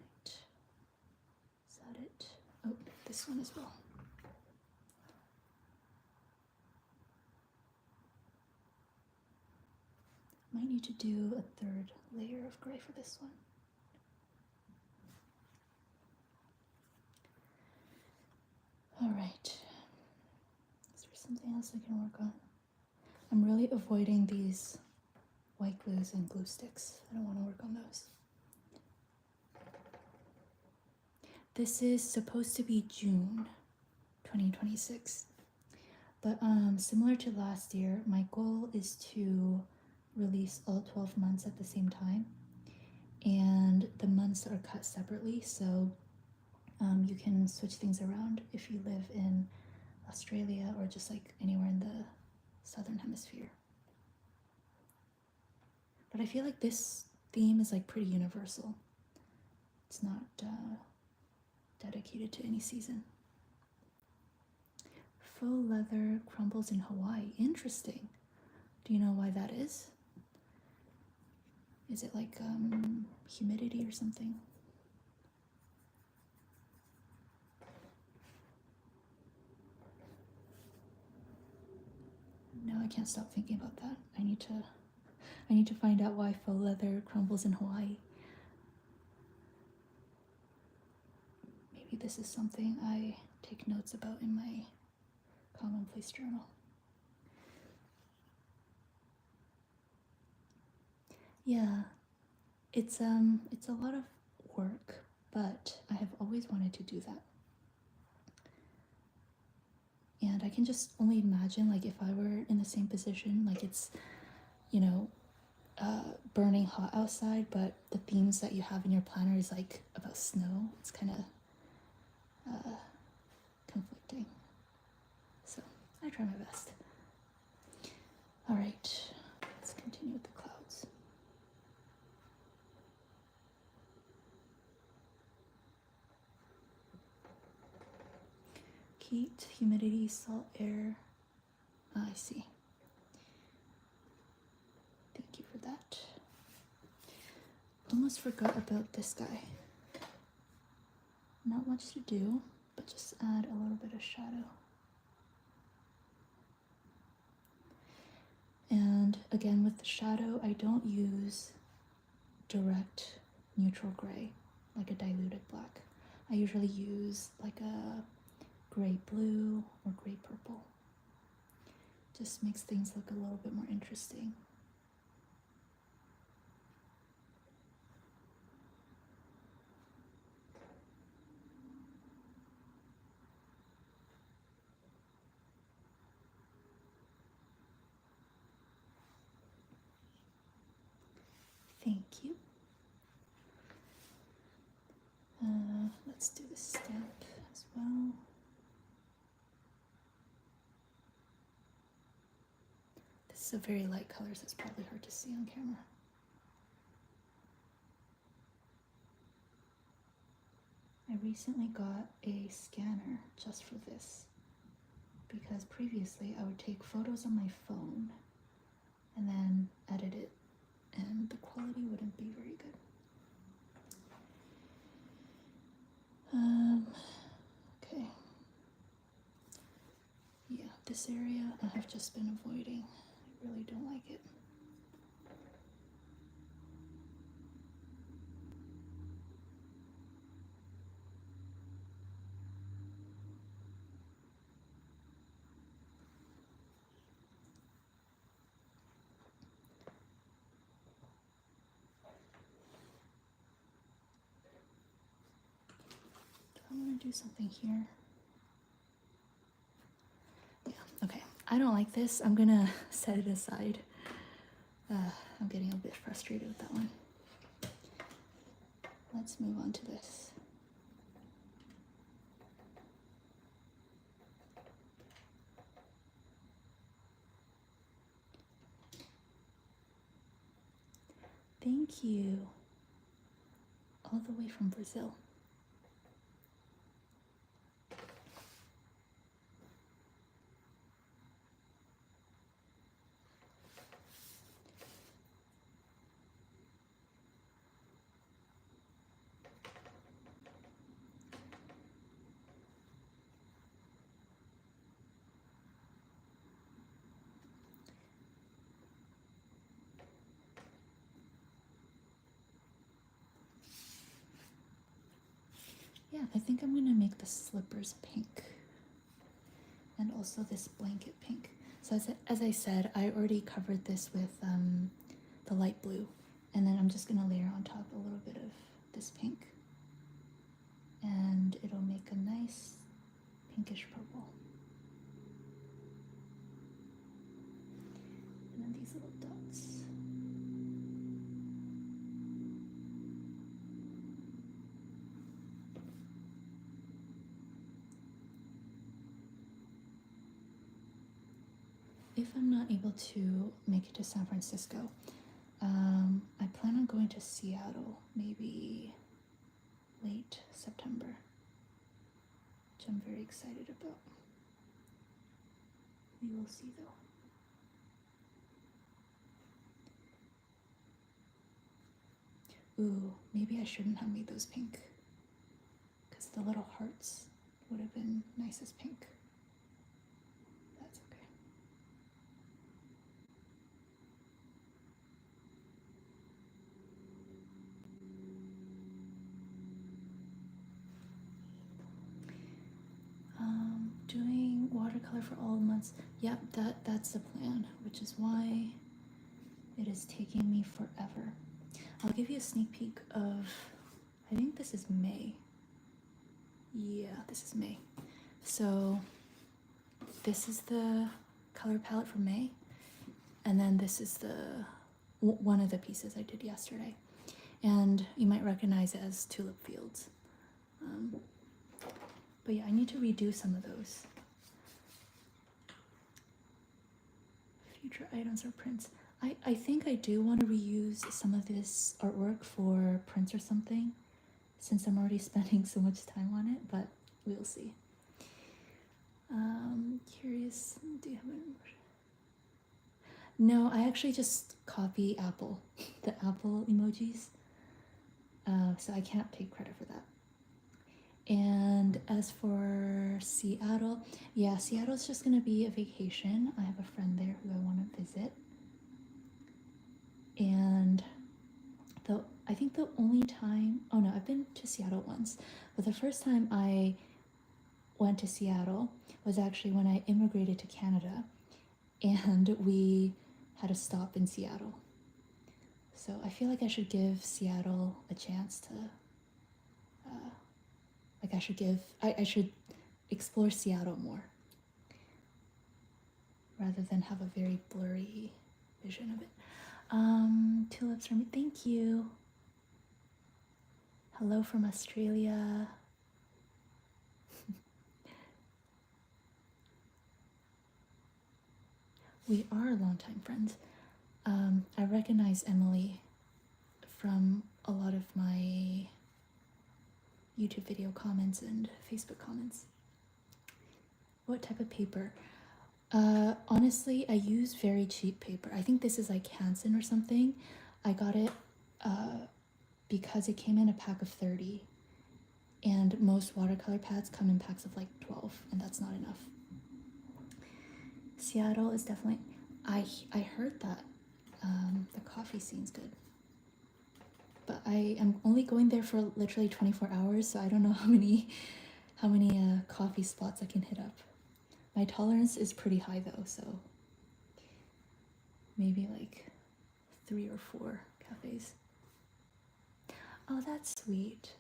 Right. Is that it? Oh, this one as well. Might need to do a third layer of gray for this one. All right. Is there something else I can work on? I'm really avoiding these white glues and glue sticks. I don't want to work on those. This is supposed to be June 2026. But similar to last year, my goal is to release all 12 months at the same time. And the months are cut separately, so you can switch things around if you live in Australia or just like anywhere in the southern hemisphere. But I feel like this theme is like pretty universal. It's not dedicated to any season. Faux leather crumbles in Hawaii. Interesting. Do you know why that is? Is it like humidity or something? No, I can't stop thinking about that. I need to find out why faux leather crumbles in Hawaii. Maybe this is something I take notes about in my commonplace journal. Yeah, it's a lot of work, but I have always wanted to do that. And I can just only imagine, like, if I were in the same position, like it's, you know, burning hot outside, but the themes that you have in your planner is like about snow. It's kind of conflicting. So I try my best. All right, let's continue with the clouds. Heat, humidity, salt air. I see. Thank you for that. Almost forgot about this guy. Not much to do, but just add a little bit of shadow. And again, with the shadow, I don't use direct neutral gray, like a diluted black. I usually use like a gray blue or gray purple. Just makes things look a little bit more interesting. Thank you. Let's do the stamp as well. This is a very light color, so it's probably hard to see on camera. I recently got a scanner just for this, because previously I would take photos on my phone and then edit it, and the quality wouldn't be very good. Okay. Yeah, this area I have just been avoiding. I really don't like it. I'm gonna do something here. Yeah, okay. I don't like this. I'm gonna set it aside. I'm getting a bit frustrated with that one. Let's move on to this. Thank you. All the way from Brazil. Yeah, I think I'm gonna make the slippers pink, and also this blanket pink. So as I said, I already covered this with the light blue, and then I'm just gonna layer on top a little bit of this pink, and it'll make a nice pinkish purple. And then these little dots. If I'm not able to make it to San Francisco, I plan on going to Seattle, maybe late September, which I'm very excited about. We will see though. Ooh, maybe I shouldn't have made those pink, because the little hearts would have been nice as pink. That's okay. Doing watercolor for all months. Yep, that's the plan, which is why it is taking me forever. I'll give you a sneak peek of, I think this is May. Yeah, this is May. So this is the color palette for May, and then this is one of the pieces I did yesterday, and you might recognize it as Tulip Fields. But yeah, I need to redo some of those. Future items or prints. I think I do want to reuse some of this artwork for prints or something, since I'm already spending so much time on it, but we'll see. Curious, do you have an emotion? No, I actually just copy Apple, the Apple emojis, so I can't take credit for that. And as for Seattle, yeah, Seattle's just gonna be a vacation. I have a friend there who I want to visit. And I think the only time, oh no, I've been to Seattle once, but the first time I went to Seattle was actually when I immigrated to Canada, and we had a stop in Seattle. So I feel like I should give Seattle a chance to, I should explore Seattle more rather than have a very blurry vision of it. Tulips for me, thank you. Hello from Australia. We are longtime friends. I recognize Emily from a lot of my YouTube video comments and Facebook comments. What type of paper? Honestly, I use very cheap paper. I think this is like Hansen or something. I got it because it came in a pack of 30, and most watercolor pads come in packs of like 12, and that's not enough. Seattle is definitely, I heard that the coffee scene's good, but I am only going there for literally 24 hours, so I don't know how many coffee spots I can hit up. My tolerance is pretty high though, so maybe like 3 or 4 cafes. Oh, that's sweet.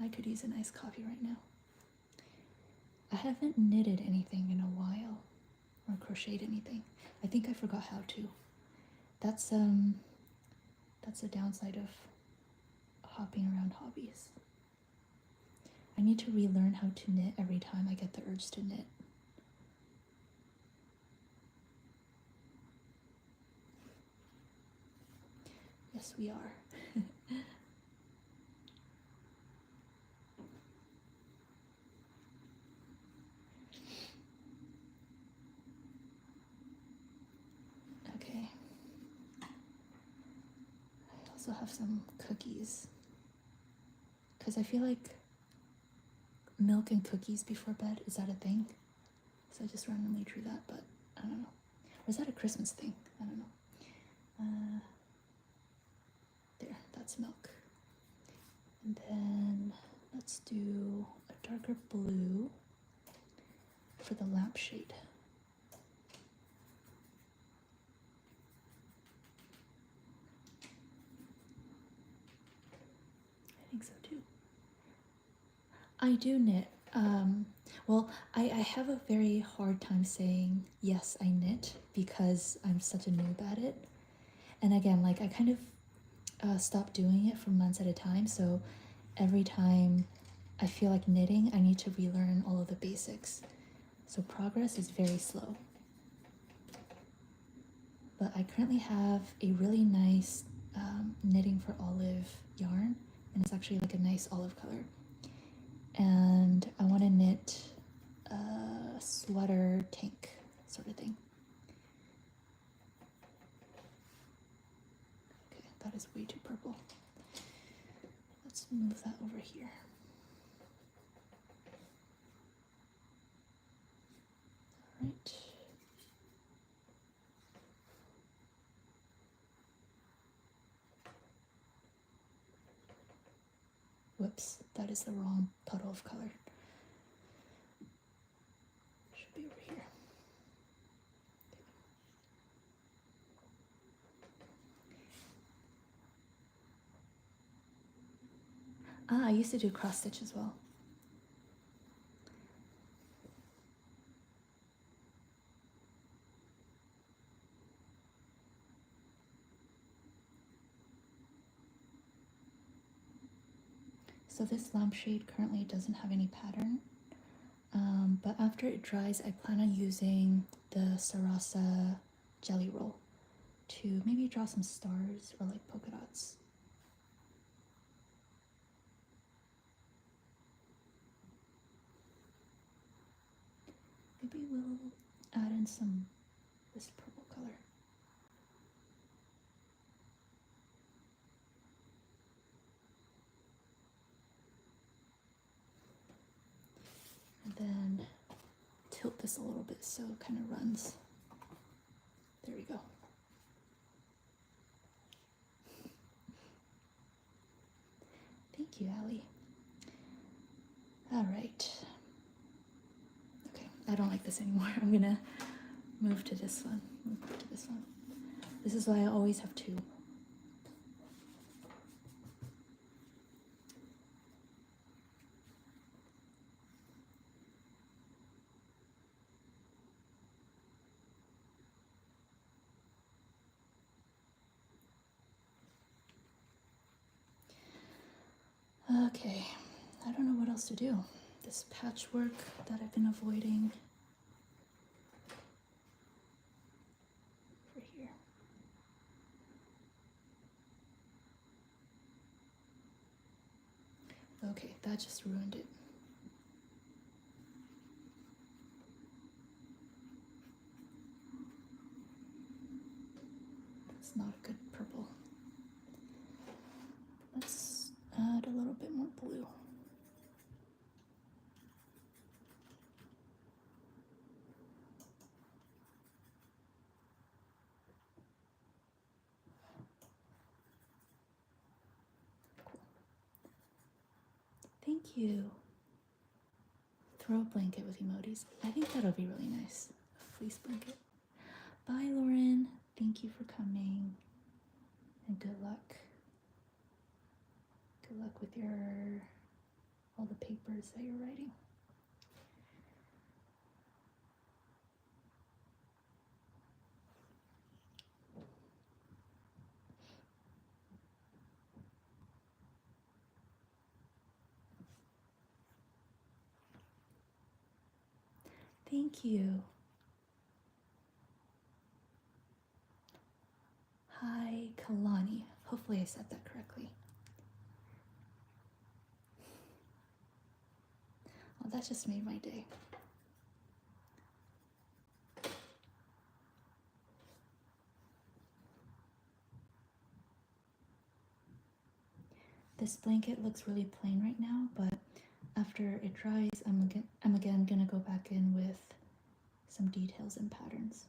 I could use a nice coffee right now. I haven't knitted anything in a while, or crocheted anything. I think I forgot how to. That's the downside of hopping around hobbies. I need to relearn how to knit every time I get the urge to knit. Yes, we are. Okay. I also have some cookies, because I feel like milk and cookies before bed, is that a thing? So I just randomly drew that, but I don't know. Or is that a Christmas thing? I don't know. There, that's milk. And then let's do a darker blue for the lampshade. I think so too. I do knit. Well, I have a very hard time saying yes, I knit, because I'm such a noob at it. And again, like I kind of stopped doing it for months at a time, so every time I feel like knitting, I need to relearn all of the basics. So progress is very slow. But I currently have a really nice knitting for olive yarn, and it's actually like a nice olive color. And I want to knit a sweater tank sort of thing. Okay, that is way too purple. Let's move that over here. All right. Whoops, that is the wrong puddle of color. Should be over here. I used to do cross stitch as well. So this lampshade currently doesn't have any pattern, but after it dries, I plan on using the Sarasa jelly roll to maybe draw some stars or like polka dots. Maybe we'll add in this purple color. And then tilt this a little bit so it kind of runs. There we go. Thank you, Allie. All right. Okay, I don't like this anymore. I'm gonna move to this one. This is why I always have two. Okay, I don't know what else to do. This patchwork that I've been avoiding. Over here. Okay, that just ruined it. It's not a good purple. Let's add a little bit more blue. Cool. Thank you. Throw a blanket with emojis. I think that'll be really nice. A fleece blanket. Bye, Lauren. Thank you for coming. And good luck. Good luck with all the papers that you're writing. Thank you. Hi, Kalani. Hopefully I said that correctly. Oh, that just made my day. This blanket looks really plain right now, but after it dries, I'm again gonna go back in with some details and patterns.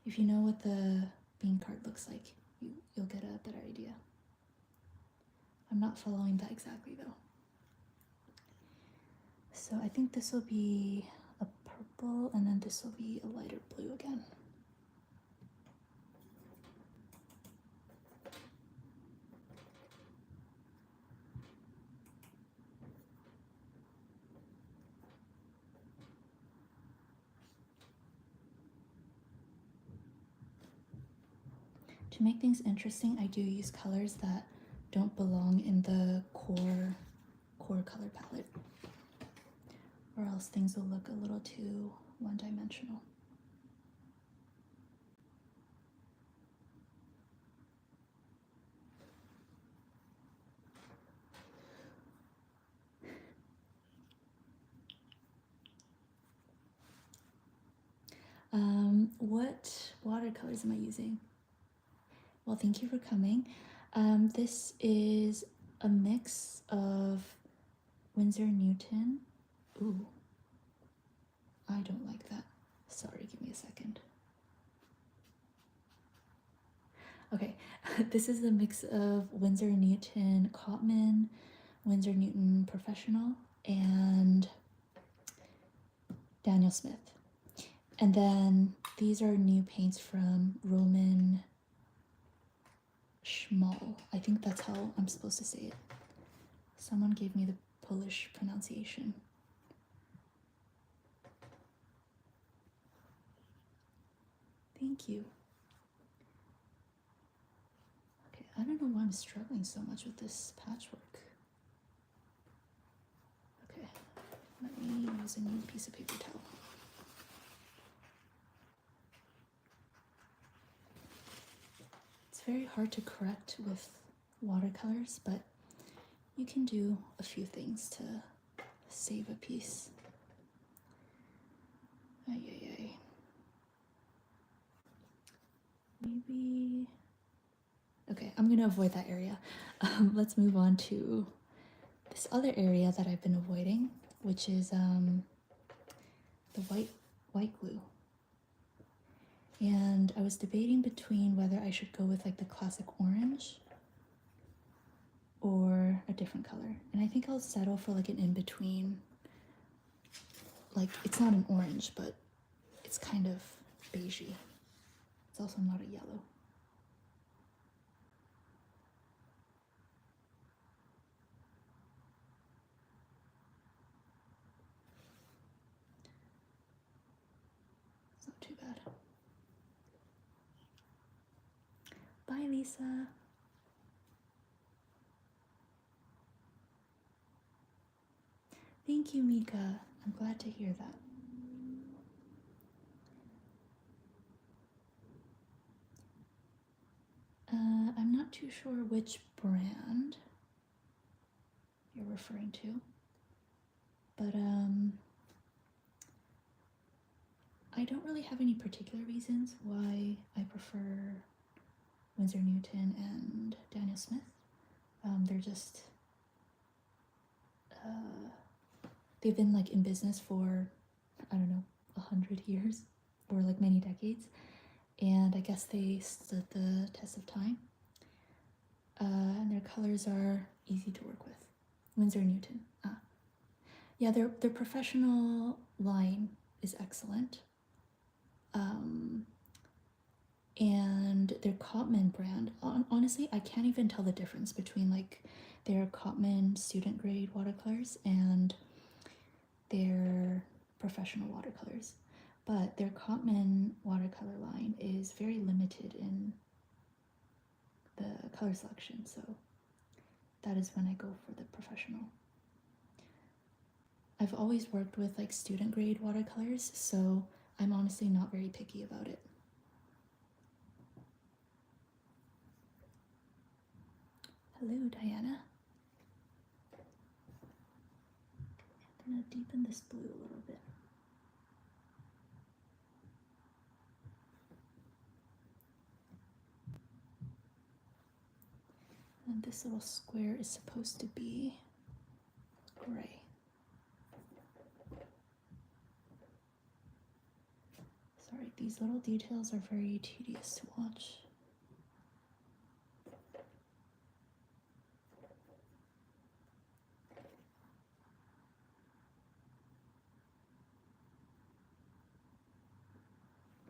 If you know what the bean card looks like, you'll get a better idea. I'm not following that exactly though. So I think this will be a purple, and then this will be a lighter blue again. To make things interesting, I do use colors that don't belong in the core color palette, or else things will look a little too one-dimensional. What watercolors am I using? Well, thank you for coming. This is a mix of Winsor Newton. Ooh, I don't like that. Sorry, give me a second. Okay, this is a mix of Winsor Newton Cotman, Winsor Newton Professional, and Daniel Smith. And then these are new paints from Roman Szmal. I think that's how I'm supposed to say it. Someone gave me the Polish pronunciation. Thank you. Okay, I don't know why I'm struggling so much with this patchwork. Okay, let me use a new piece of paper towel. It's very hard to correct with watercolors, but you can do a few things to save a piece. Ay, ay, ay. Maybe, okay, I'm gonna avoid that area. Let's move on to this other area that I've been avoiding, which is the white glue. And I was debating between whether I should go with like the classic orange or a different color. And I think I'll settle for like an in-between. Like, it's not an orange, but it's kind of beigey. It's also not a yellow. It's not too bad. Bye, Lisa. Thank you, Mika. I'm glad to hear that. I'm not too sure which brand you're referring to, but I don't really have any particular reasons why I prefer Winsor Newton and Daniel Smith. They're just they've been like in business for, I don't know, 100 years or like many decades, and I guess they stood the test of time. And their colors are easy to work with. Winsor Newton. Yeah, their professional line is excellent. And their Cotman brand, honestly, I can't even tell the difference between like their Cotman student grade watercolors and their professional watercolors. But their Cotman watercolor line is very limited in the color selection, so that is when I go for the professional. I've always worked with like student grade watercolors, so I'm honestly not very picky about it. Hello, Diana. I'm gonna deepen this blue a little bit. And this little square is supposed to be gray. Sorry, these little details are very tedious to watch.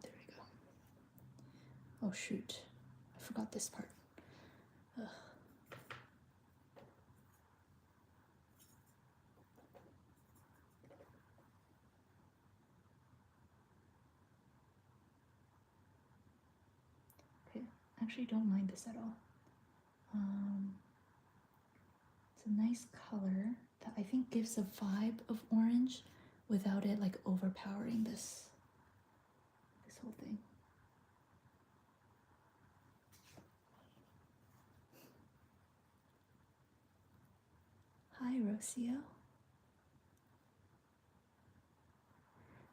There we go. Oh shoot, I forgot this part. Ugh. Okay, I actually don't mind this at all. It's a nice color that I think gives a vibe of orange without it like overpowering this whole thing. Hi, Rocio.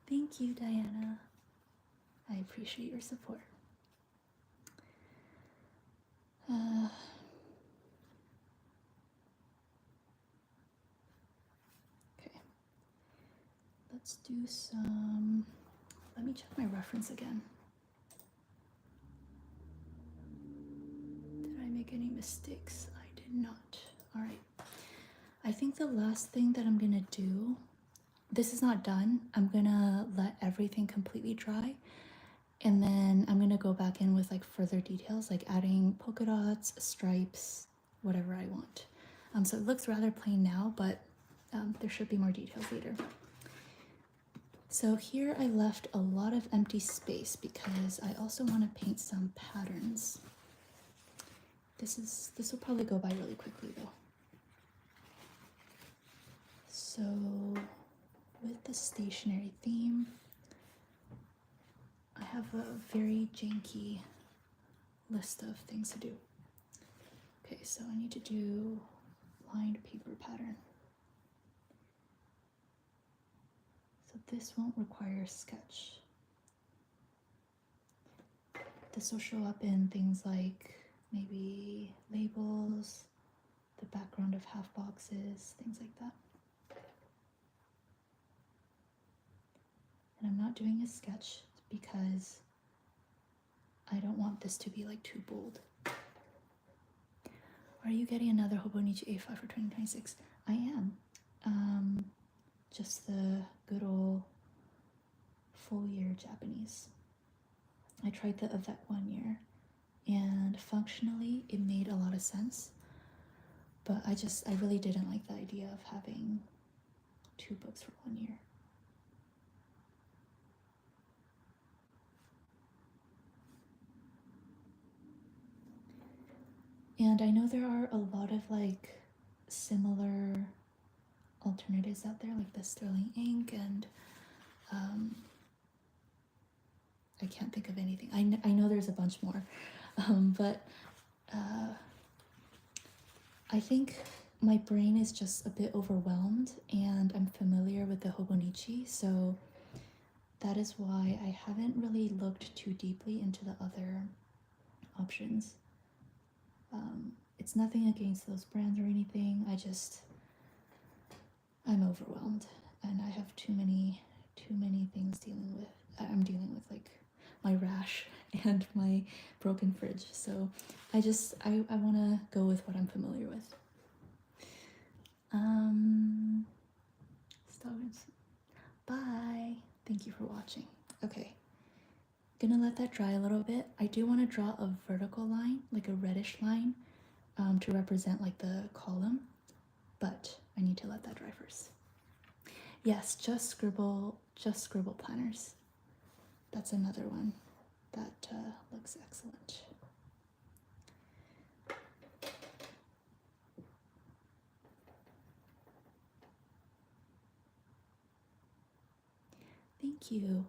Thank you, Diana. I appreciate your support. Okay, let's do some, let me check my reference again. Did I make any mistakes? I did not. All right. I think the last thing that I'm gonna do, this is not done. I'm gonna let everything completely dry, and then I'm gonna go back in with like further details, like adding polka dots, stripes, whatever I want. So it looks rather plain now, but there should be more details later. So here I left a lot of empty space because I also want to paint some patterns. This will probably go by really quickly though. So with the stationery theme, I have a very janky list of things to do. Okay, so I need to do lined paper pattern. So this won't require a sketch. This will show up in things like maybe labels, the background of half boxes, things like that. And I'm not doing a sketch because I don't want this to be like too bold. Are you getting another Hobonichi A5 for 2026? I am. Just the good old full year Japanese. I tried the Avec 1 year, and functionally it made a lot of sense, but I really didn't like the idea of having 2 books for 1 year. And I know there are a lot of like similar alternatives out there, like the Sterling Ink, and I can't think of anything. I know there's a bunch more, but I think my brain is just a bit overwhelmed, and I'm familiar with the Hobonichi, so that is why I haven't really looked too deeply into the other options. It's nothing against those brands or anything. I'm overwhelmed, and I have too many things dealing with. I'm dealing with like my rash and my broken fridge, so I want to go with what I'm familiar with. Bye. Thank you for watching. Okay, gonna let that dry a little bit. I do want to draw a vertical line, like a reddish line, to represent like the column, but I need to let that dry first. Yes, just scribble planners. That's another one that looks excellent. Thank you.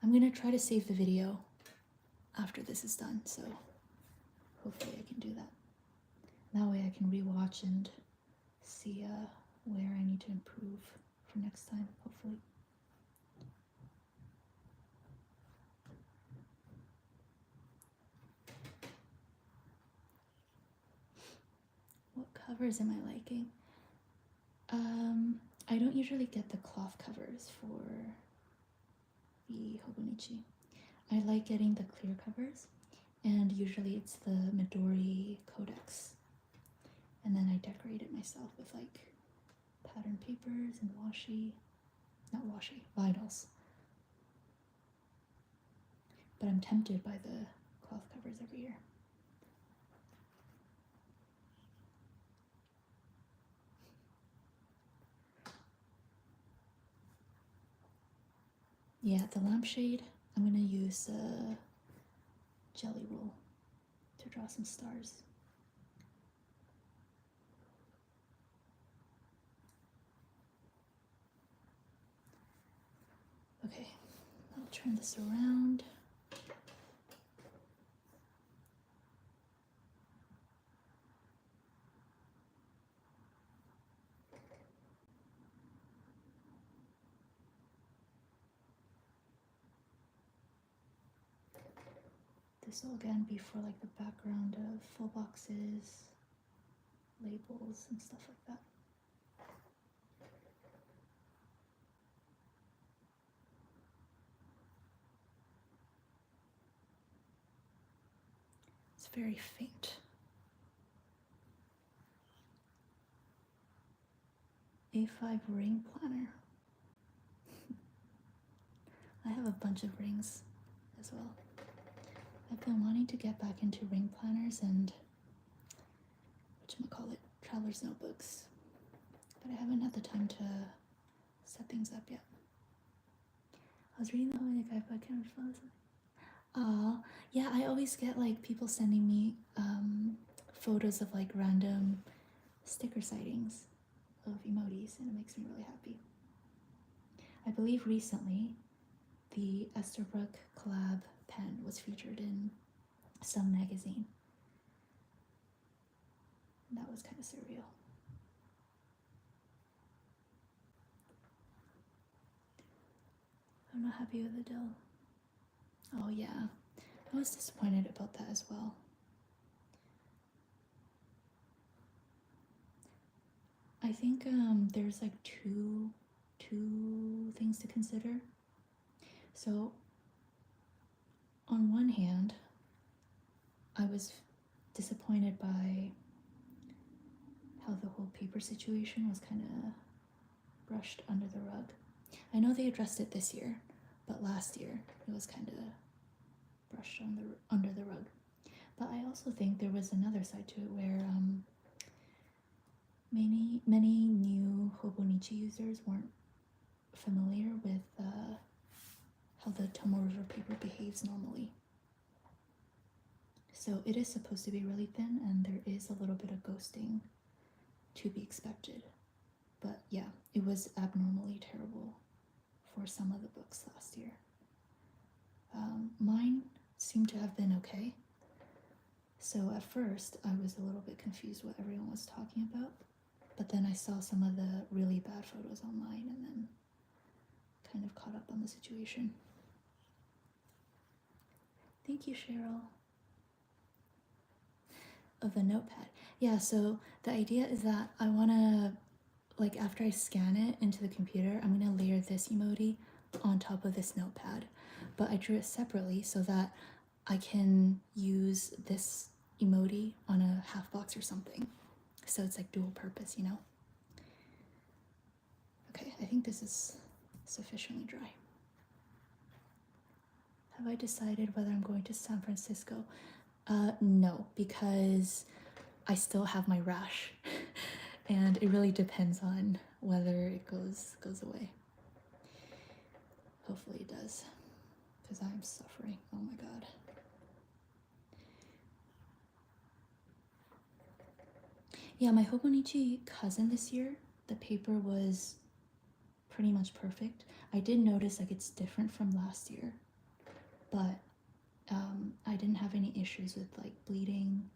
I'm gonna try to save the video after this is done, so hopefully I can do that. That way I can rewatch and see where I need to improve for next time, hopefully. What covers am I liking? I don't usually get the cloth covers for the Hobonichi. I like getting the clear covers, and usually it's the Midori Codex. And then I decorate it myself with like pattern papers and vinyls. But I'm tempted by the cloth covers every year. Yeah, the lampshade, I'm gonna use a jelly roll to draw some stars. Okay, I'll turn this around. This will again be for like the background of full boxes, labels, and stuff like that. It's very faint. A5 ring planner. I have a bunch of rings as well. I've been wanting to get back into ring planners and traveler's notebooks, but I haven't had the time to set things up yet. I was reading the Holy Guide, but I can't respond to something. Yeah, I always get like people sending me photos of like random sticker sightings of emojis, and it makes me really happy. I believe recently the Esterbrook collab pen was featured in some magazine. And that was kind of surreal. I'm not happy with the dill. Oh yeah, I was disappointed about that as well. I think there's like two things to consider. So on one hand, I was disappointed by how the whole paper situation was kind of brushed under the rug. I know they addressed it this year, but last year it was kind of brushed under the rug. But I also think there was another side to it where many new Hobonichi users weren't familiar with how the Tomo River paper behaves normally. So it is supposed to be really thin, and there is a little bit of ghosting to be expected. But yeah, it was abnormally terrible for some of the books last year. Mine seemed to have been okay. So at first I was a little bit confused what everyone was talking about, but then I saw some of the really bad photos online and then kind of caught up on the situation. Thank you, Cheryl. Of a notepad. Yeah, so the idea is that I want to, like, after I scan it into the computer, I'm going to layer this emoji on top of this notepad. But I drew it separately so that I can use this emoji on a half box or something. So it's like dual purpose, you know? Okay, I think this is sufficiently dry. Have I decided whether I'm going to San Francisco? No, because I still have my rash and it really depends on whether it goes away. Hopefully it does, because I'm suffering. Oh my god. Yeah, my Hobonichi cousin this year, the paper was pretty much perfect. I did notice like it's different from last year, but I didn't have any issues with like bleeding.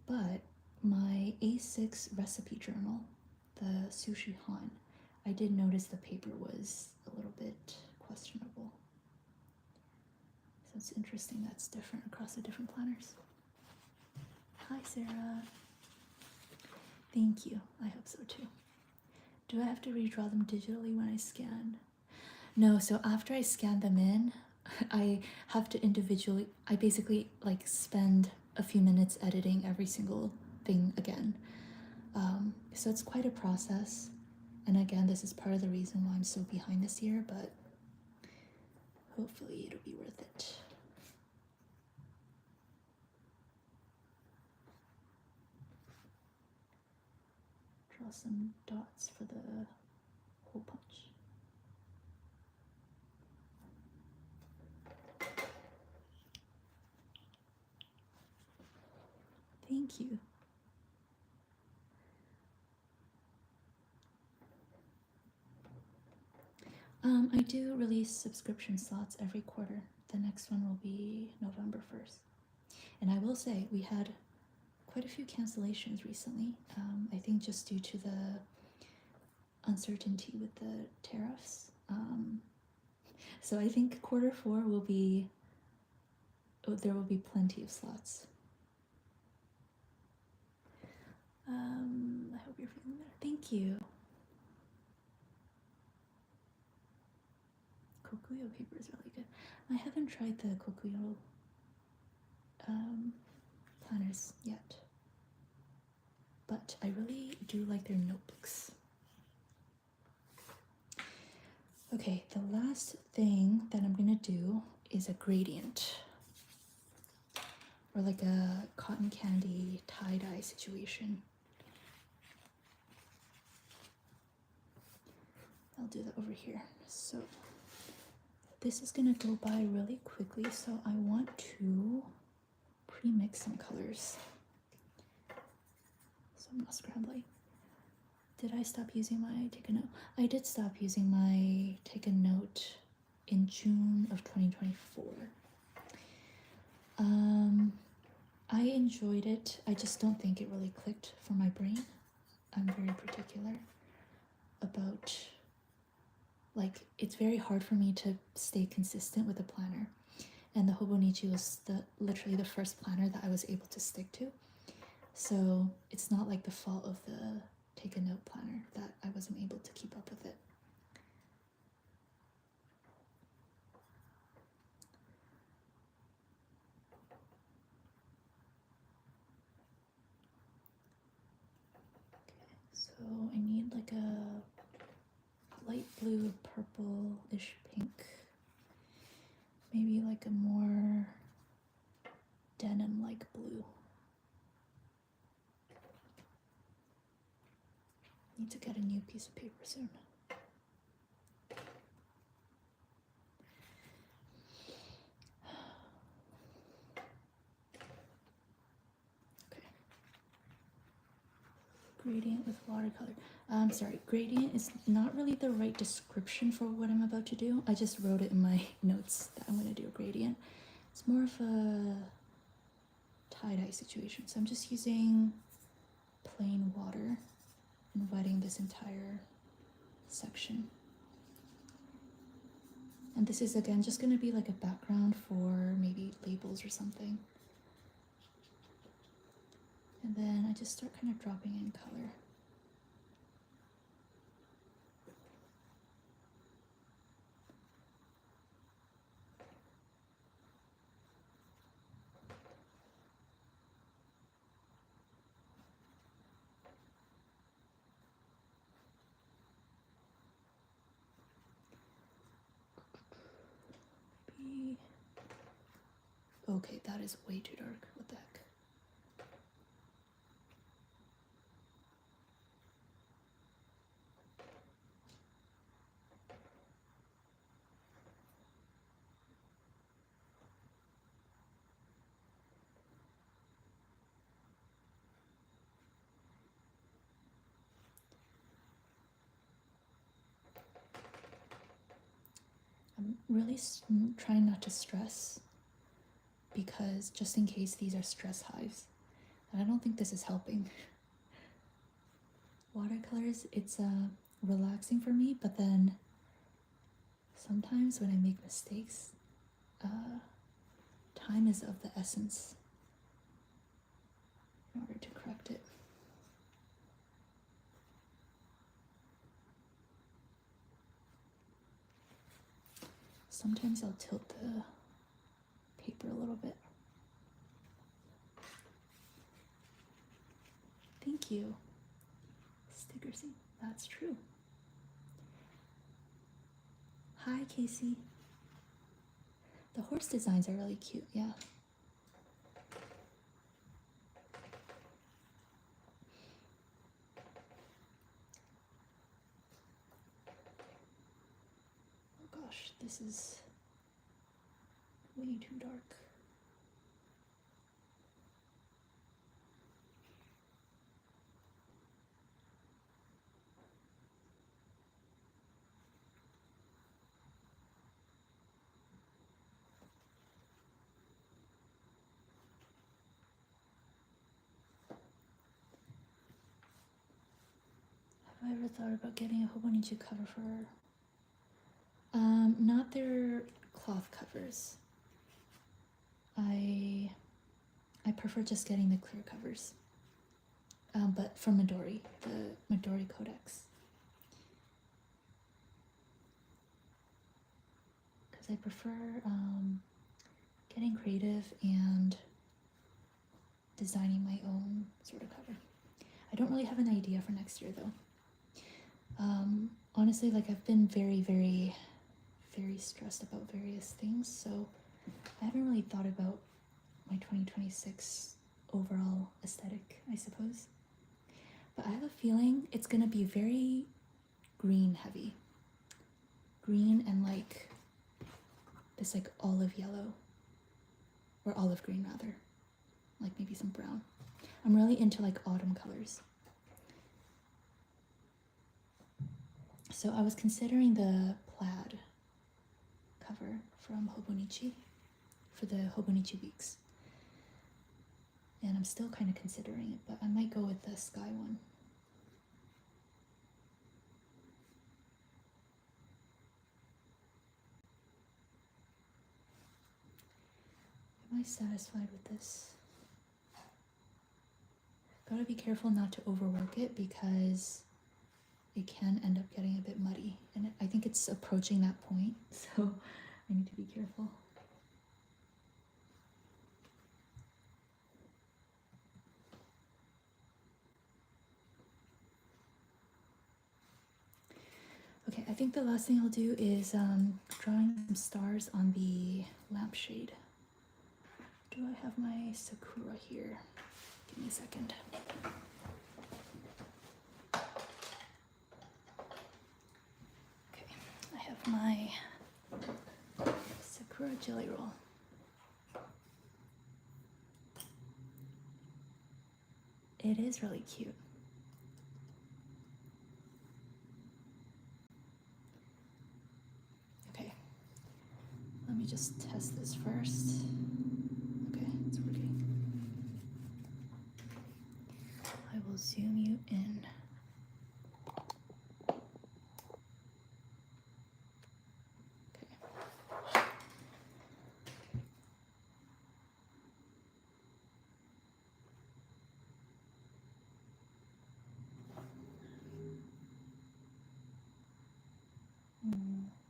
But my A6 recipe journal, the Sushi Han, I did notice the paper was a little bit questionable. So it's interesting that's different across the different planners. Hi, Sarah. Thank you. I hope so too. Do I have to redraw them digitally when I scan? No, so after I scan them in, I have to individually, I basically like spend a few minutes editing every single thing again. So it's quite a process. And again, this is part of the reason why I'm so behind this year, but hopefully it'll be worth it. Draw some dots for the hole punch. Thank you. I do release subscription slots every quarter. The next one will be November 1st. And I will say, we had quite a few cancellations recently. I think just due to the uncertainty with the tariffs. So I think quarter 4 will be, there will be plenty of slots. I hope you're feeling better. Thank you. Kokuyo paper is really good. I haven't tried the Kokuyo planners yet, but I really do like their notebooks. Okay, the last thing that I'm gonna do is a gradient, or like a cotton candy tie-dye situation. I'll do that over here. So this is gonna go by really quickly, so I want to pre-mix some colors. So I'm not scrambling. Did I stop using my Take a Note? I did stop using my Take a Note in June of 2024. I enjoyed it. I just don't think it really clicked for my brain. I'm very particular about, like, it's very hard for me to stay consistent with a planner. And the Hobonichi was literally the first planner that I was able to stick to. So it's not like the fault of the Take a Note planner that I wasn't able to keep up with it. like a more denim-like blue. Need to get a new piece of paper soon. Okay. Gradient with watercolor. Sorry, gradient is not really the right description for what I'm about to do. I just wrote it in my notes that I'm going to do a gradient. It's more of a tie-dye situation. So I'm just using plain water and wetting this entire section. And this is again just going to be like a background for maybe labels or something. And then I just start kind of dropping in color. Maybe... Okay, that is way too dark. What the heck? I'm really trying not to stress, because just in case these are stress hives, and I don't think this is helping. Watercolors, it's relaxing for me, but then sometimes when I make mistakes, time is of the essence in order to correct it. Sometimes I'll tilt the paper a little bit. Thank you. Stickersy, that's true. Hi, Casey. The horse designs are really cute, yeah. Oh gosh, this is way too dark. Have I ever thought about getting a Hobonichi cover for her? Not their cloth covers. I prefer just getting the clear covers. But from Midori, the Midori Codex. Because I prefer getting creative and designing my own sort of cover. I don't really have an idea for next year though. Honestly, like I've been very, very, very stressed about various things, so I haven't really thought about my 2026 overall aesthetic, I suppose. But I have a feeling it's gonna be very green heavy. Green and like this like olive yellow, or olive green rather, like maybe some brown. I'm really into like autumn colors. So I was considering the plaid cover from Hobonichi for the Hobonichi weeks. And I'm still kind of considering it, but I might go with the sky one. Am I satisfied with this? Gotta be careful not to overwork it because it can end up getting a bit muddy, and I think it's approaching that point, so I need to be careful. Okay, I think the last thing I'll do is drawing some stars on the lampshade. Do I have my Sakura here? Give me a second. Okay, I have my Sakura jelly roll. It is really cute. Okay, let me just test this first. Okay, it's working. I will zoom you in.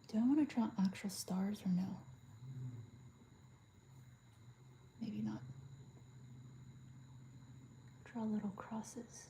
Do I want to draw actual stars or no? Maybe not. Draw little crosses.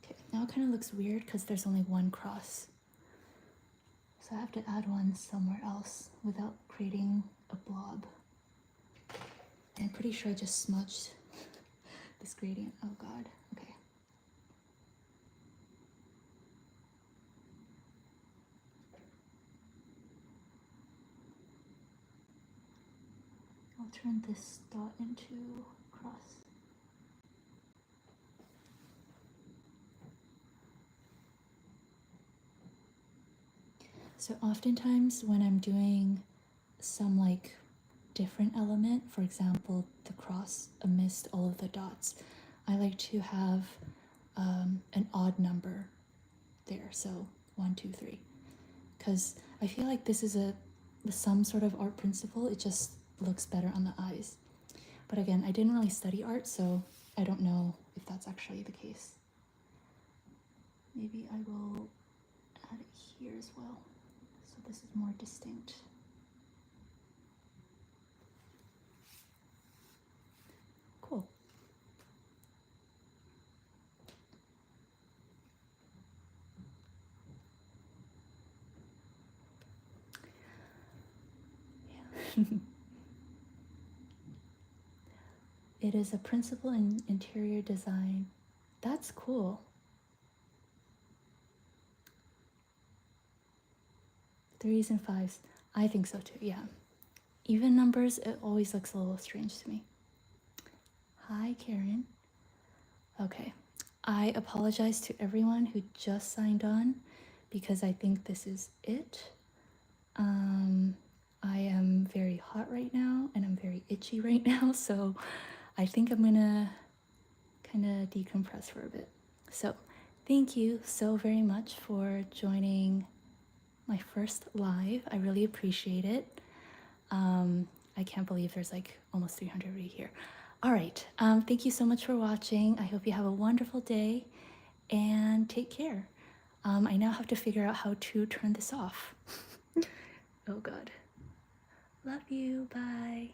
Okay, now it kind of looks weird because there's only one cross. So I have to add one somewhere else without creating a blob. And I'm pretty sure I just smudged this gradient. Oh god, okay. I'll turn this dot into cross. So oftentimes when I'm doing some like different element, for example, the cross amidst all of the dots, I like to have an odd number there. So 1, 2, 3, because I feel like this is some sort of art principle. It just looks better on the eyes. But again, I didn't really study art, so I don't know if that's actually the case. Maybe I will add it here as well, so this is more distinct. Cool. Yeah. It is a principle in interior design. That's cool. 3s and 5s. I think so too, yeah. Even numbers, it always looks a little strange to me. Hi, Karen. Okay. I apologize to everyone who just signed on because I think this is it. I am very hot right now and I'm very itchy right now, so I think I'm gonna kind of decompress for a bit. So thank you so very much for joining my first live. I really appreciate it. I can't believe there's like almost 300 already here. All right, thank you so much for watching. I hope you have a wonderful day and take care. I now have to figure out how to turn this off. Oh God. Love you, bye.